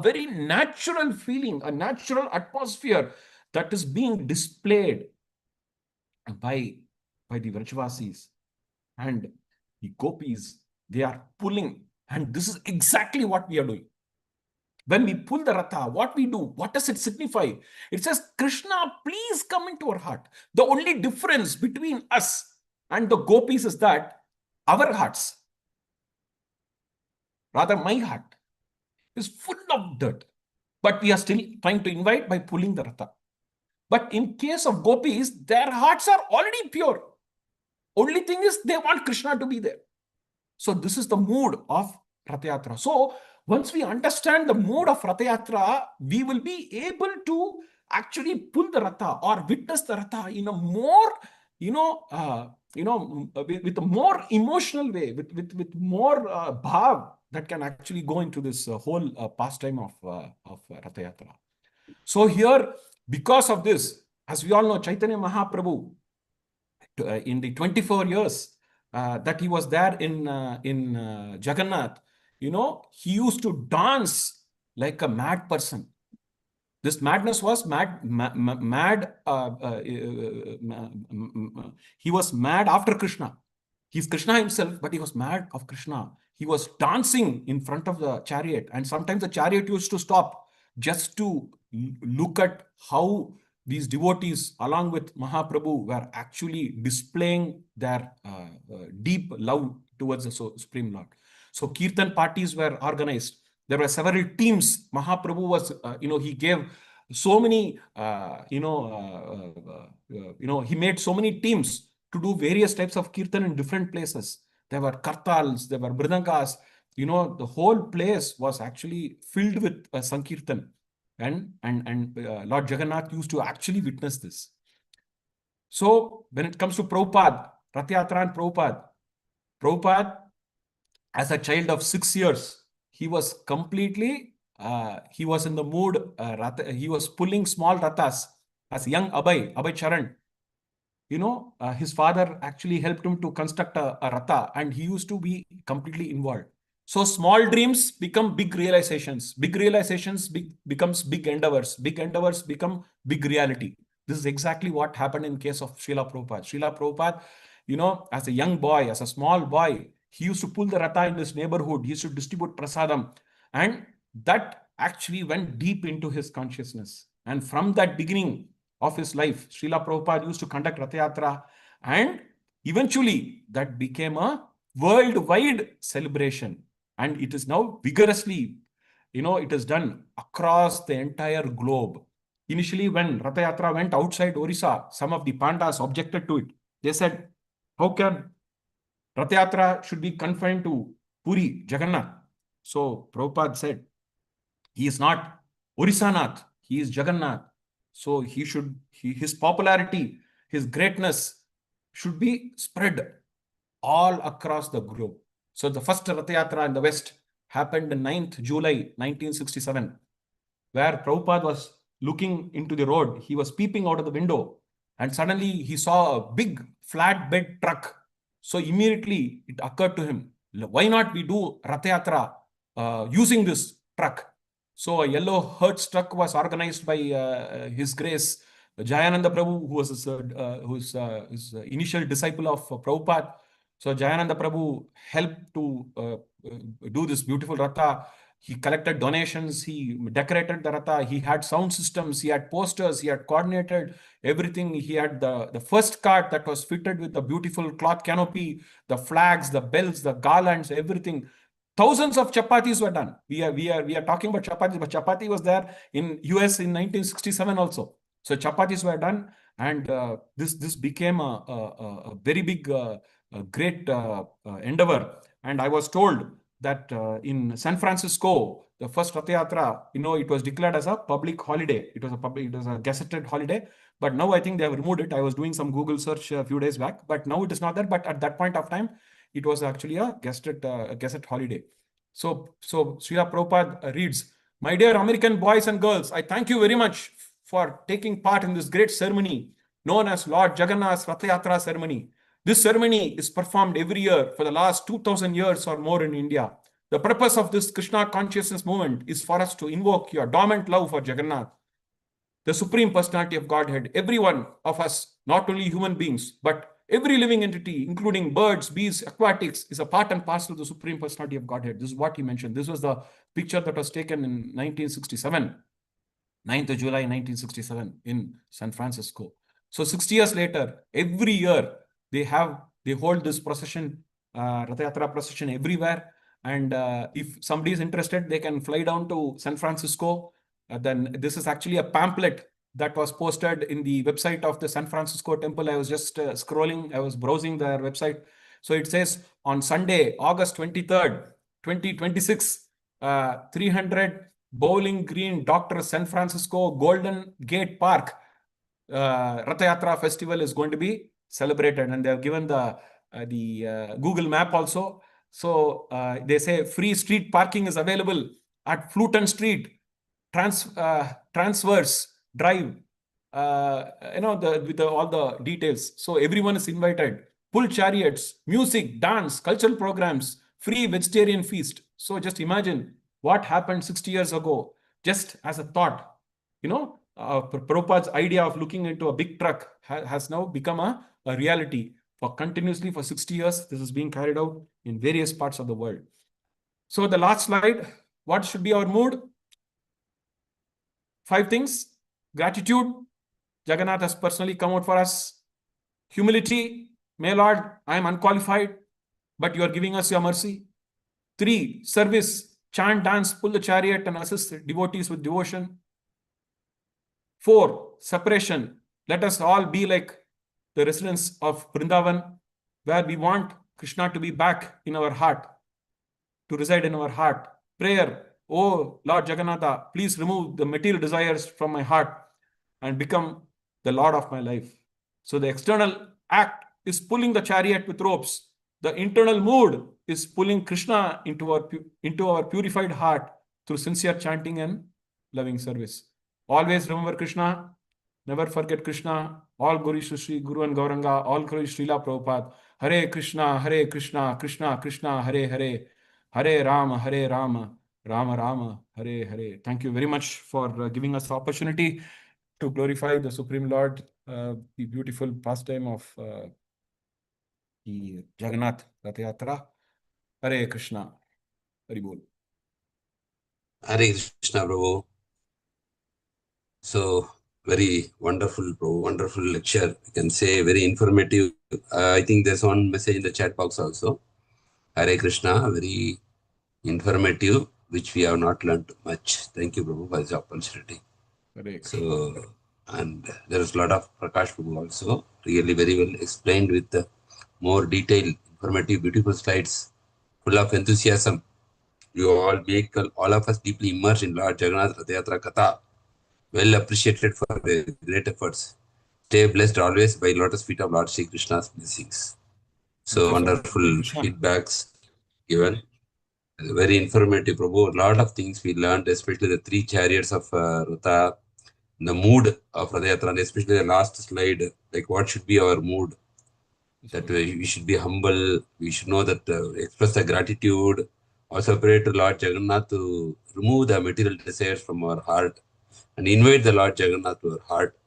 [SPEAKER 1] very natural feeling, a natural atmosphere that is being displayed by the Vrajvasis and the gopis. They are pulling, and this is exactly what we are doing. When we pull the Ratha, what we do, what does it signify? It says, Krishna, please come into our heart. The only difference between us and the gopis is that our hearts, rather my heart, is full of dirt. But we are still trying to invite by pulling the Ratha. But in case of gopis, their hearts are already pure. Only thing is they want Krishna to be there.
[SPEAKER 3] So this is the mood of Ratha Yatra. So once we understand the mood of Ratha Yatra, we will be able to actually pull the Ratha or witness the Ratha in a more, with a more emotional way, with more bhav that can actually go into this whole pastime of Ratha Yatra. So here, because of this, as we all know, Chaitanya Mahaprabhu, in the 24 years that he was there in Jagannath, he used to dance like a mad person. This madness was mad. He was mad after Krishna. He's Krishna himself, but he was mad of Krishna. He was dancing in front of the chariot, and sometimes the chariot used to stop just to look at how these devotees, along with Mahaprabhu, were actually displaying their deep love towards the Supreme Lord. So Kirtan parties were organized. There were several teams. Mahaprabhu was, he gave so many, he made so many teams to do various types of kirtan in different places. There were kartals, there were mridangas. The whole place was actually filled with sankirtan. And Lord Jagannath used to actually witness this. So when it comes to Prabhupada, Ratha Yatra and Prabhupada, as a child of 6 years, he was completely, he was in the mood, he was pulling small rathas as young Abhay Charan. His father actually helped him to construct a ratha, and he used to be completely involved. So small dreams become big realizations. Big realizations becomes big endeavors. Big endeavors become big reality. This is exactly what happened in case of Srila Prabhupada. Srila Prabhupada, as a young boy, as a small boy, he used to pull the ratha in this neighborhood. He used to distribute prasadam. And that actually went deep into his consciousness. And from that beginning of his life, Srila Prabhupada used to conduct Ratha Yatra, and eventually that became a worldwide celebration. And it is now vigorously, it is done across the entire globe. Initially, when Ratha Yatra went outside Orissa, some of the Pandas objected to it. They said, how can Ratha Yatra should be confined to Puri, Jagannath? So Prabhupada said, he is not Orissanath, he is Jagannath. So his popularity, his greatness should be spread all across the globe. So the first Ratha Yatra in the West happened on 9th July 1967, where Prabhupada was looking into the road. He was peeping out of the window, and suddenly he saw a big flatbed truck. So immediately it occurred to him, why not we do Ratha Yatra using this truck? So a yellow hearse truck was organized by His Grace Jayananda Prabhu, who was his initial disciple of Prabhupada. So Jayananda Prabhu helped to do this beautiful Ratha. He collected donations, he decorated the Ratha, he had sound systems, he had posters, he had coordinated everything. He had the first cart that was fitted with the beautiful cloth canopy, the flags, the bells, the garlands, everything. Thousands of chapatis were done. We are talking about chapatis, but chapati was there in US in 1967 also. So chapatis were done, and this became a very big, great endeavor. And I was told that in San Francisco, the first Ratha Yatra, it was declared as a public holiday. It was a gazetted holiday. But now I think they have removed it. I was doing some Google search a few days back, but now it is not there. But at that point of time, it was actually a gazette holiday. So Srila Prabhupada reads, my dear American boys and girls, I thank you very much for taking part in this great ceremony known as Lord Jagannath's Ratha Yatra ceremony. This ceremony is performed every year for the last 2000 years or more in India. The purpose of this Krishna consciousness movement is for us to invoke your dormant love for Jagannath, the Supreme Personality of Godhead. Every one of us, not only human beings, but every living entity, including birds, bees, aquatics, is a part and parcel of the Supreme Personality of Godhead. This is what he mentioned. This was the picture that was taken in 1967, 9th of July 1967 in San Francisco. So 60 years later, every year they hold this procession, Ratha Yatra procession everywhere. And if somebody is interested, they can fly down to San Francisco. Then this is actually a pamphlet that was posted in the website of the San Francisco temple. I was just scrolling, I was browsing their website. So it says on Sunday, August 23rd, 2026, 300 Bowling Green, Dr. San Francisco, Golden Gate Park, Ratha Yatra festival is going to be celebrated, and they have given the Google map also. So they say free street parking is available at Fluton Street, Transverse Drive. With all the details. So everyone is invited. Pull chariots, music, dance, cultural programs, free vegetarian feast. So just imagine what happened 60 years ago, just as a thought. Prabhupada's idea of looking into a big truck has now become a reality. Continuously for 60 years, this is being carried out in various parts of the world. So the last slide, what should be our mood? 5 things. Gratitude, Jagannath has personally come out for us. Humility, may Lord, I am unqualified, but you are giving us your mercy. 3, service, chant, dance, pull the chariot and assist devotees with devotion. 4, separation, let us all be like the residents of Vrindavan, where we want Krishna to be back in our heart, to reside in our heart. Prayer, oh Lord Jagannatha, please remove the material desires from my heart and become the Lord of my life. So the external act is pulling the chariot with ropes. The internal mood is pulling Krishna into our purified heart through sincere chanting and loving service. Always remember Krishna. Never forget Krishna. All Guru Shri Guru and Gauranga. All Guru Srila Prabhupada. Hare Krishna, Krishna Krishna, Hare Hare. Hare Rama, Rama Rama, Hare Hare. Thank you very much for giving us the opportunity to glorify the Supreme Lord, the beautiful pastime of the Jagannath Ratha Yatra. Hare Krishna. Hari Bol.
[SPEAKER 2] Hare Krishna, Prabhu. So, very wonderful, Prabhu, wonderful lecture. You can say very informative. I think there's one message in the chat box also. Hare Krishna, very informative, which we have not learned much. Thank you, Prabhu, for this opportunity. So, and there is a lot of Prakash Prabhu also, really very well explained with more detailed, informative, beautiful slides, full of enthusiasm. You all make all of us deeply immersed in Lord Jagannath Ratha Yatra Katha. Well appreciated for their great efforts. Stay blessed always by lotus feet of Lord Sri Krishna's blessings. So wonderful feedbacks given. Very informative, Prabhu. A lot of things we learned, especially the 3 chariots of Ratha, the mood of Ratha Yatra, and especially the last slide, like what should be our mood. That we should be humble, we should know that express the gratitude, also pray to Lord Jagannath to remove the material desires from our heart and invite the Lord Jagannath to our heart.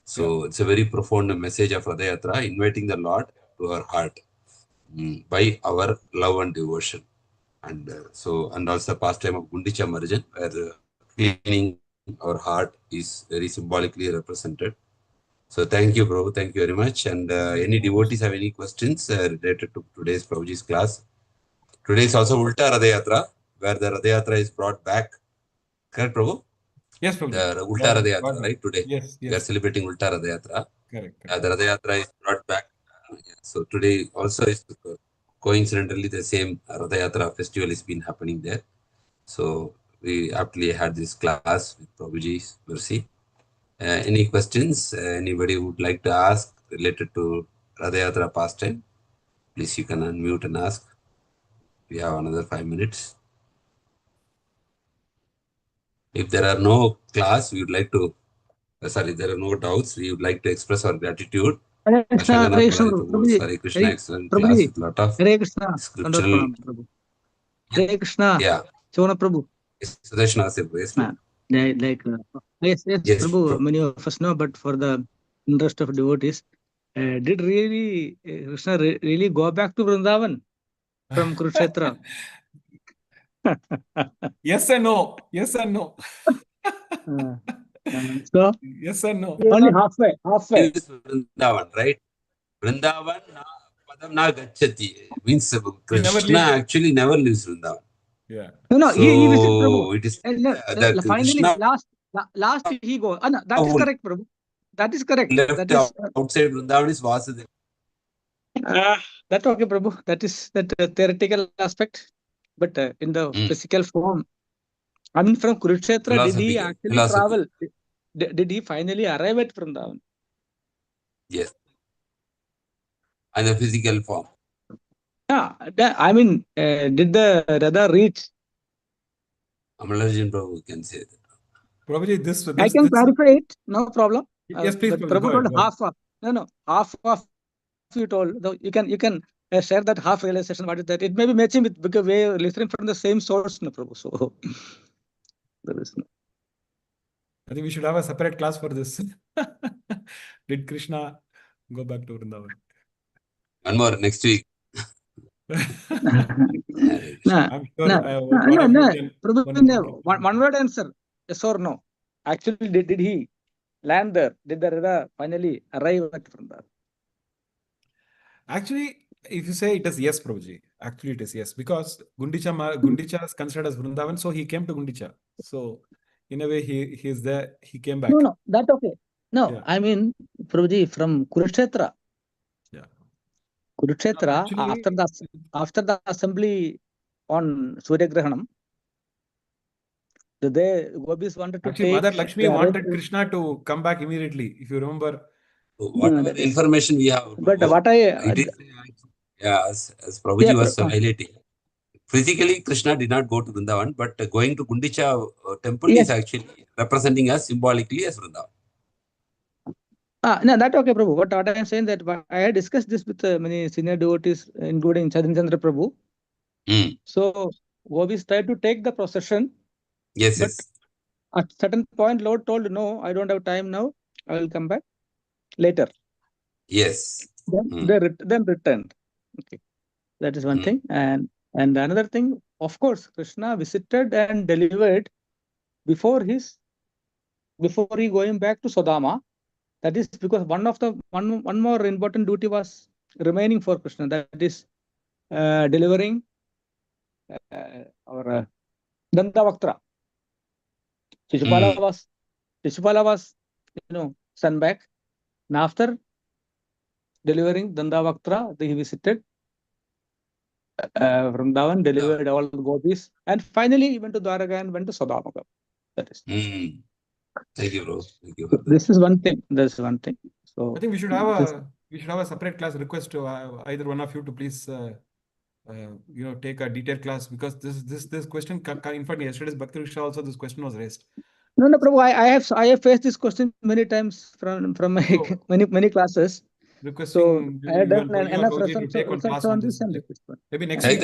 [SPEAKER 2] So it's a very profound message of Ratha Yatra, inviting the Lord to our heart by our love and devotion. And and also the pastime of Gundicha Marjan, where cleaning our heart is very symbolically represented. So thank you, Prabhu. Thank you very much. And any devotees have any questions related to today's Prabhuji's class? Today is also Ulta Ratha Yatra, where the Ratha Yatra is brought back. Correct, Prabhu?
[SPEAKER 3] Yes, Prabhu.
[SPEAKER 2] The Ulta Ratha Yatra, right? Today.
[SPEAKER 3] Yes.
[SPEAKER 2] We are celebrating Ulta Ratha Yatra.
[SPEAKER 3] Correct.
[SPEAKER 2] The Ratha Yatra is brought back. So today also is coincidentally the same Ratha Yatra festival has been happening there. So we aptly had this class with Prabhuji's mercy. Any questions anybody would like to ask related to Ratha Yatra pastime? Please, you can unmute and ask. We have another 5 minutes. If there are no class, we would like to, there are no doubts, we would like to express our gratitude.
[SPEAKER 4] Hare Krishna, Hare Krishna, Prabhuji.
[SPEAKER 2] Hare Krishna, excellent class with lot of
[SPEAKER 4] Hare Krishna,
[SPEAKER 2] scriptural.
[SPEAKER 4] Prabhu. Hare Krishna,
[SPEAKER 2] Yeah.
[SPEAKER 4] Chavana Prabhu.
[SPEAKER 2] Yes,
[SPEAKER 4] Yes, Prabhu, many of us know, but for the interest of devotees, did really Krishna really go back to Vrindavan from Kurukshetra?
[SPEAKER 3] Yes and no. Yes and no.
[SPEAKER 4] So,
[SPEAKER 3] yes and no.
[SPEAKER 4] Only halfway.
[SPEAKER 2] Vrindavan, right? Vrindavan padam na gacchati means Krishna actually never leaves Vrindavan.
[SPEAKER 3] Yeah.
[SPEAKER 4] No,
[SPEAKER 2] so
[SPEAKER 4] he visited Prabhu.
[SPEAKER 2] It is
[SPEAKER 4] Finally,
[SPEAKER 2] Krishna
[SPEAKER 4] last he goes. No, that is correct, Prabhu. That is correct.
[SPEAKER 2] Left
[SPEAKER 4] that is
[SPEAKER 2] outside Vrindavan is Vasudeva.
[SPEAKER 4] That okay, Prabhu. That is that theoretical aspect. But in the physical form, I mean, from Kurukshetra, did he actually travel? Did he finally arrive at Vrindavan?
[SPEAKER 2] Yes. And the physical form.
[SPEAKER 4] Yeah, I mean, did the Ratha reach?
[SPEAKER 2] Arjun Prabhu can say that.
[SPEAKER 1] Prabhuji, this
[SPEAKER 4] I can clarify it, no problem.
[SPEAKER 1] Yes, please,
[SPEAKER 4] But
[SPEAKER 1] Prabhuji,
[SPEAKER 4] Prabhu
[SPEAKER 1] go
[SPEAKER 4] told
[SPEAKER 1] ahead.
[SPEAKER 4] half of, no, half of you told. Though you can share that half realization. What is that? It may be matching with, because we are listening from the same source, no, Prabhu. So there is no.
[SPEAKER 1] I think we should have a separate class for this. Did Krishna go back to Vrindavan?
[SPEAKER 2] One more next week.
[SPEAKER 4] No,
[SPEAKER 1] I'm sure one of you can.
[SPEAKER 4] Prabhu, one word answer, yes or no. Actually, did he land there? Did the Ratha finally arrive at Vrindavan?
[SPEAKER 1] Actually, if you say it is yes, Prabhuji, actually it is yes, because Gundicha is considered as Vrindavan, so he came to Gundicha. So in a way, he is there. He came back.
[SPEAKER 4] No, that okay. No,
[SPEAKER 1] Yeah.
[SPEAKER 4] I mean, Prabhuji, from Kurukshetra.
[SPEAKER 1] Yeah.
[SPEAKER 4] Kurukshetra,
[SPEAKER 1] Actually,
[SPEAKER 4] after the assembly on Surya Grahanam, the gopis wanted to
[SPEAKER 1] actually,
[SPEAKER 4] take
[SPEAKER 1] Mother Lakshmi wanted Krishna to come back immediately. If you remember.
[SPEAKER 2] Whatever the information we have,
[SPEAKER 4] But
[SPEAKER 2] Prabhu,
[SPEAKER 4] what
[SPEAKER 2] it is, as Prabhuji was highlighting, physically Krishna did not go to Vrindavan, but going to Gundicha temple is actually representing us symbolically as Vrindavan.
[SPEAKER 4] No, that okay, Prabhu. What I am saying that I had discussed this with many senior devotees, including Chadin Chandra Prabhu. So gopis tried to take the procession.
[SPEAKER 2] Yes,
[SPEAKER 4] but at certain point, Lord told, no, I don't have time now. I will come back later.
[SPEAKER 2] Yes.
[SPEAKER 4] Then returned. Okay, that is one thing. And another thing, of course, Krishna visited and delivered before he going back to Sodama. That is because one more important duty was remaining for Krishna. That is delivering our Dandavaktra. Shishupala was sent back. And after delivering Dandavaktra, he visited Vrindavan, delivered all the gopis, and finally he went to Dwaraka and went to Sodama. That is.
[SPEAKER 2] Thank you, bro. Thank you for that.
[SPEAKER 4] This is one thing. That's one thing. So
[SPEAKER 1] I think we should have a separate class. Request to either one of you to please take a detailed class, because this question, in fact, yesterday's Bhakti Riksha also this question was raised.
[SPEAKER 4] No, Prabhu, I have faced this question many times from my many classes.
[SPEAKER 1] Requesting
[SPEAKER 4] so I had done enough
[SPEAKER 1] Prabhuji to take one class on this. Maybe next week.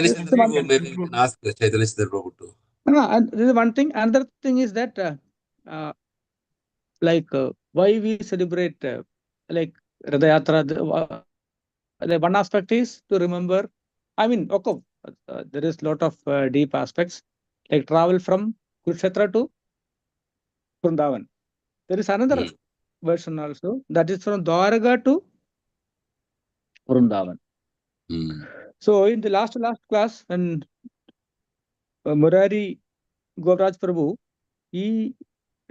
[SPEAKER 2] Maybe you can ask Chaitanya Prabhu too.
[SPEAKER 4] And this is one thing. Another thing is that why we celebrate like Ratha Yatra. The one aspect is to remember. I mean, okay, there is a lot of deep aspects, like travel from Kurukshetra to Vrindavan. There is another version also, that is from Dwaraka to Vrindavan. So in the last class, when Murari Govraj Prabhu, he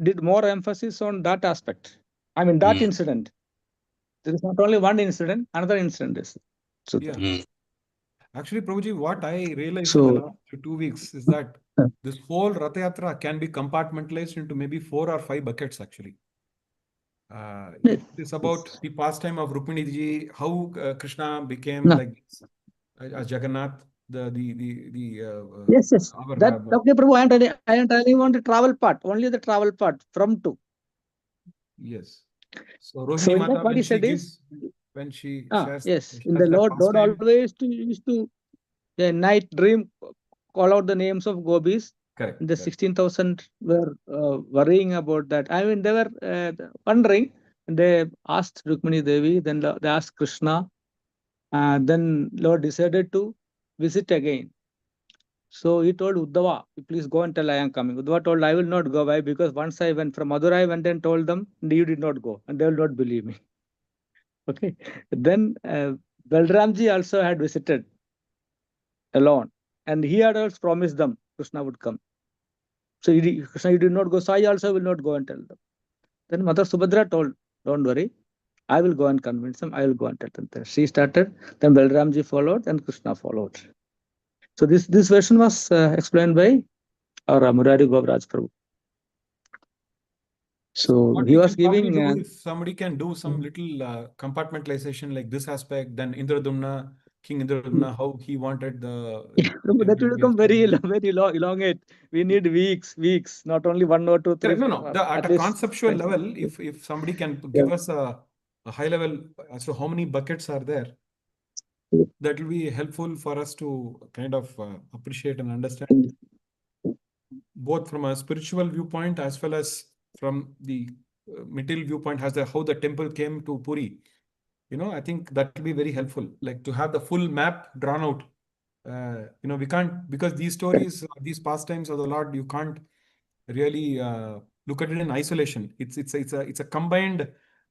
[SPEAKER 4] did more emphasis on that aspect. I mean, that incident. There is not only one incident, another incident is. So
[SPEAKER 1] Actually, Prabhuji, what I realized in the last 2 weeks is that this whole Ratha Yatra can be compartmentalized into maybe 4 or 5 buckets, actually. It is about the pastime of Rukmini ji, how Krishna became like this, as Jagannath,
[SPEAKER 4] yes. That okay, Prabhu. I am telling on the travel part, only the travel part from to.
[SPEAKER 1] Yes. So Rohini Mata,
[SPEAKER 4] what he said is,
[SPEAKER 1] when she shares,
[SPEAKER 4] yes, in the Lord always used to the night dream, call out the names of gopis.
[SPEAKER 1] Correct.
[SPEAKER 4] The 16,000 were worrying about that. I mean, they were wondering. They asked Rukmini Devi, then they asked Krishna. Then Lord decided to visit again. So he told Uddhava, please go and tell I am coming. Uddhava told, I will not go. Why? Because once I went from Madurai, I went and told them, you did not go, and they will not believe me. Okay. Then Balramji also had visited alone, and he had also promised them Krishna would come. So Krishna, you did not go, so I also will not go and tell them. Then Mother Subhadra told, don't worry, I will go and convince them. I will go and tell them. She started, then Balramji followed, and Krishna followed. So this version was explained by our Murari Govraj Prabhu. So
[SPEAKER 3] What
[SPEAKER 4] he
[SPEAKER 3] we
[SPEAKER 4] was
[SPEAKER 3] can probably
[SPEAKER 4] giving.
[SPEAKER 3] do if somebody can do some little compartmentalization like this aspect, then Indradumna, King Indradumna, how he wanted the
[SPEAKER 4] that will
[SPEAKER 3] temple to be
[SPEAKER 4] become very
[SPEAKER 3] established.
[SPEAKER 4] elongate. We need weeks, not only 1 or 2, 3.
[SPEAKER 3] Correct. No. At
[SPEAKER 4] At
[SPEAKER 3] a
[SPEAKER 4] least
[SPEAKER 3] conceptual level, if somebody can give us a high level as to how many buckets are there, that will be helpful for us to kind of appreciate and understand, both from a spiritual viewpoint as well as from the material viewpoint, how the temple came to Puri. I think that will be very helpful, like to have the full map drawn out. We can't, because these stories, these pastimes of the Lord, you can't really look at it in isolation. It's a combined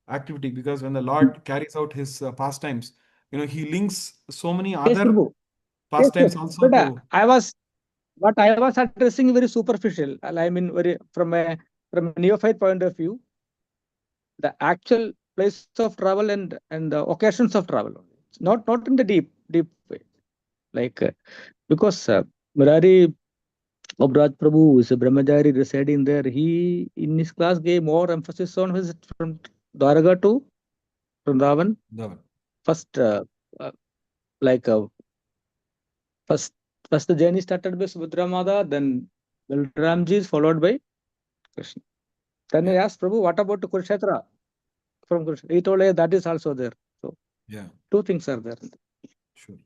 [SPEAKER 3] activity, because when the Lord carries out his pastimes, he links so many
[SPEAKER 4] yes,
[SPEAKER 3] other
[SPEAKER 4] Prabhu.
[SPEAKER 3] pastimes
[SPEAKER 4] Yes.
[SPEAKER 3] also
[SPEAKER 4] But
[SPEAKER 3] to.
[SPEAKER 4] I was addressing very superficial. I mean, very from a neophyte point of view, the actual place of travel and the occasions of travel, not in the deep way. Like because Murari Govraj Prabhu is a Brahmachari residing there. He in his class gave more emphasis on visit from Dwaraka to Vrindavan. First, like first the journey started by Subhadra Mata, then Balramji is followed by Krishna. Then I asked Prabhu, what about Kurukshetra from Kurukshetra? He told, that is also there. So two things are there.
[SPEAKER 3] Sure.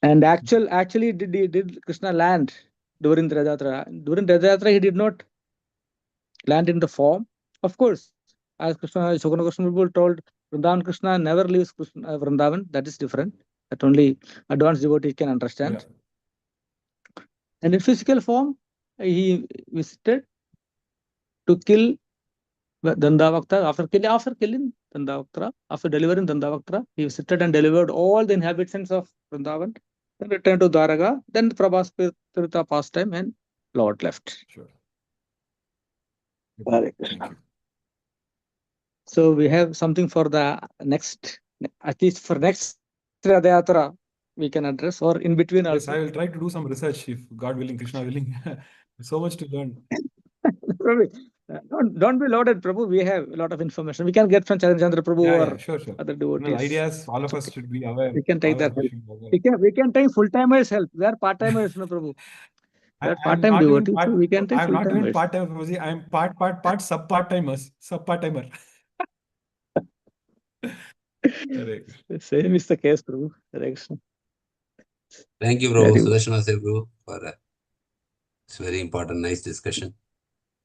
[SPEAKER 4] And actually, did Krishna land during the Ratha Yatra? During Ratha Yatra, he did not land in the form. Of course, as Shokana Krishna Prabhu told, Vrindavan Krishna never leaves Vrindavan. That is different. That only advanced devotee can understand. Yeah. And in physical form, he visited to kill Dandavakta. After killing Dandavakta, after delivering Dandavakta, he visited and delivered all the inhabitants of Vrindavan. Then returned to Dwaraka. Then Prabhas Tirtha pastime and Lord left.
[SPEAKER 3] Sure.
[SPEAKER 4] Thank you. So we have something for the next, at least for next Ratha Yatra, we can address, or in between also.
[SPEAKER 3] Yes, I will try to do some research if God willing, Krishna willing. So much to learn.
[SPEAKER 4] Don't be loaded, Prabhu. We have a lot of information. We can get from Chandra Prabhu or
[SPEAKER 3] Sure.
[SPEAKER 4] other devotees.
[SPEAKER 3] Ideas, all of us should be aware.
[SPEAKER 4] We can take that help. We can take full-timers help. We are part-timers, no, Prabhu. We are part-time devotees, so we can take full-timers.
[SPEAKER 3] I'm not even part-time, I'm part sub-part-timers. Sub-part-timer.
[SPEAKER 4] Same is the case, Prabhu.
[SPEAKER 2] Thank you, Prabhu. Sudarshana Prabhu, for it's very important, nice discussion.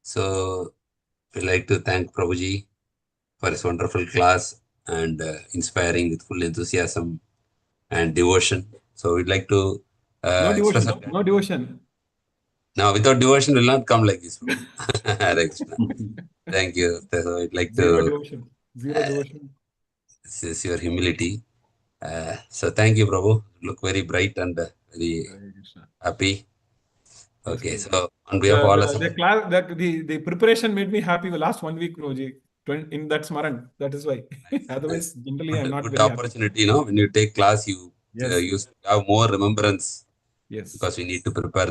[SPEAKER 2] So we'd like to thank Prabhuji for his wonderful class and inspiring with full enthusiasm and devotion. So we'd like to
[SPEAKER 3] no devotion.
[SPEAKER 2] No, without devotion will not come like this. Thank you. So I'd like
[SPEAKER 3] Zero
[SPEAKER 2] to
[SPEAKER 3] devotion.
[SPEAKER 2] This is your humility. So thank you, Prabhu. Look very bright and very happy. Okay, yes, so on behalf of all us.
[SPEAKER 3] The preparation made me happy the last 1 week, Roji. In that Smaran. That is why. Otherwise, generally, I'm not
[SPEAKER 2] good
[SPEAKER 3] very
[SPEAKER 2] opportunity, happy. When you take class, you have more remembrance.
[SPEAKER 3] Yes.
[SPEAKER 2] Because we need to prepare
[SPEAKER 3] a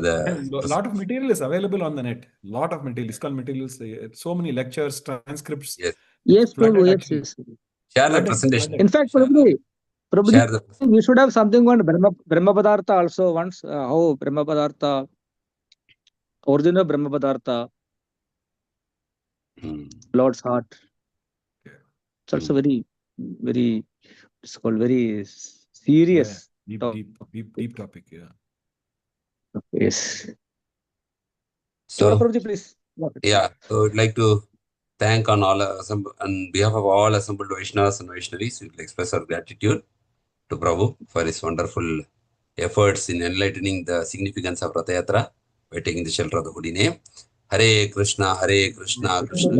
[SPEAKER 3] lot of material is available on the net. Lot of material, ISKCON materials. So many lectures, transcripts.
[SPEAKER 4] Yes, Prabhu. Yes.
[SPEAKER 2] Share the presentation.
[SPEAKER 4] In fact, Prabhu, we should have something on Brahma Padartha also once. How Brahma Padartha, origin of Brahma Padartha, Lord's heart. It's also very, it's called very serious.
[SPEAKER 3] Deep topic. Yeah.
[SPEAKER 4] Yes.
[SPEAKER 2] So,
[SPEAKER 4] Prabhuji, please.
[SPEAKER 2] Yeah, so I'd like to thank on behalf of all assembled Vaishnavas and Vaishnavis, we will express our gratitude to Prabhu for his wonderful efforts in enlightening the significance of Ratha Yatra by taking the shelter of the holy name. Hare Krishna, Krishna Krishna,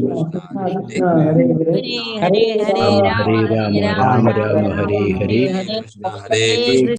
[SPEAKER 5] Hare Rama, Hare Rama,
[SPEAKER 2] Hare Krishna, Krishna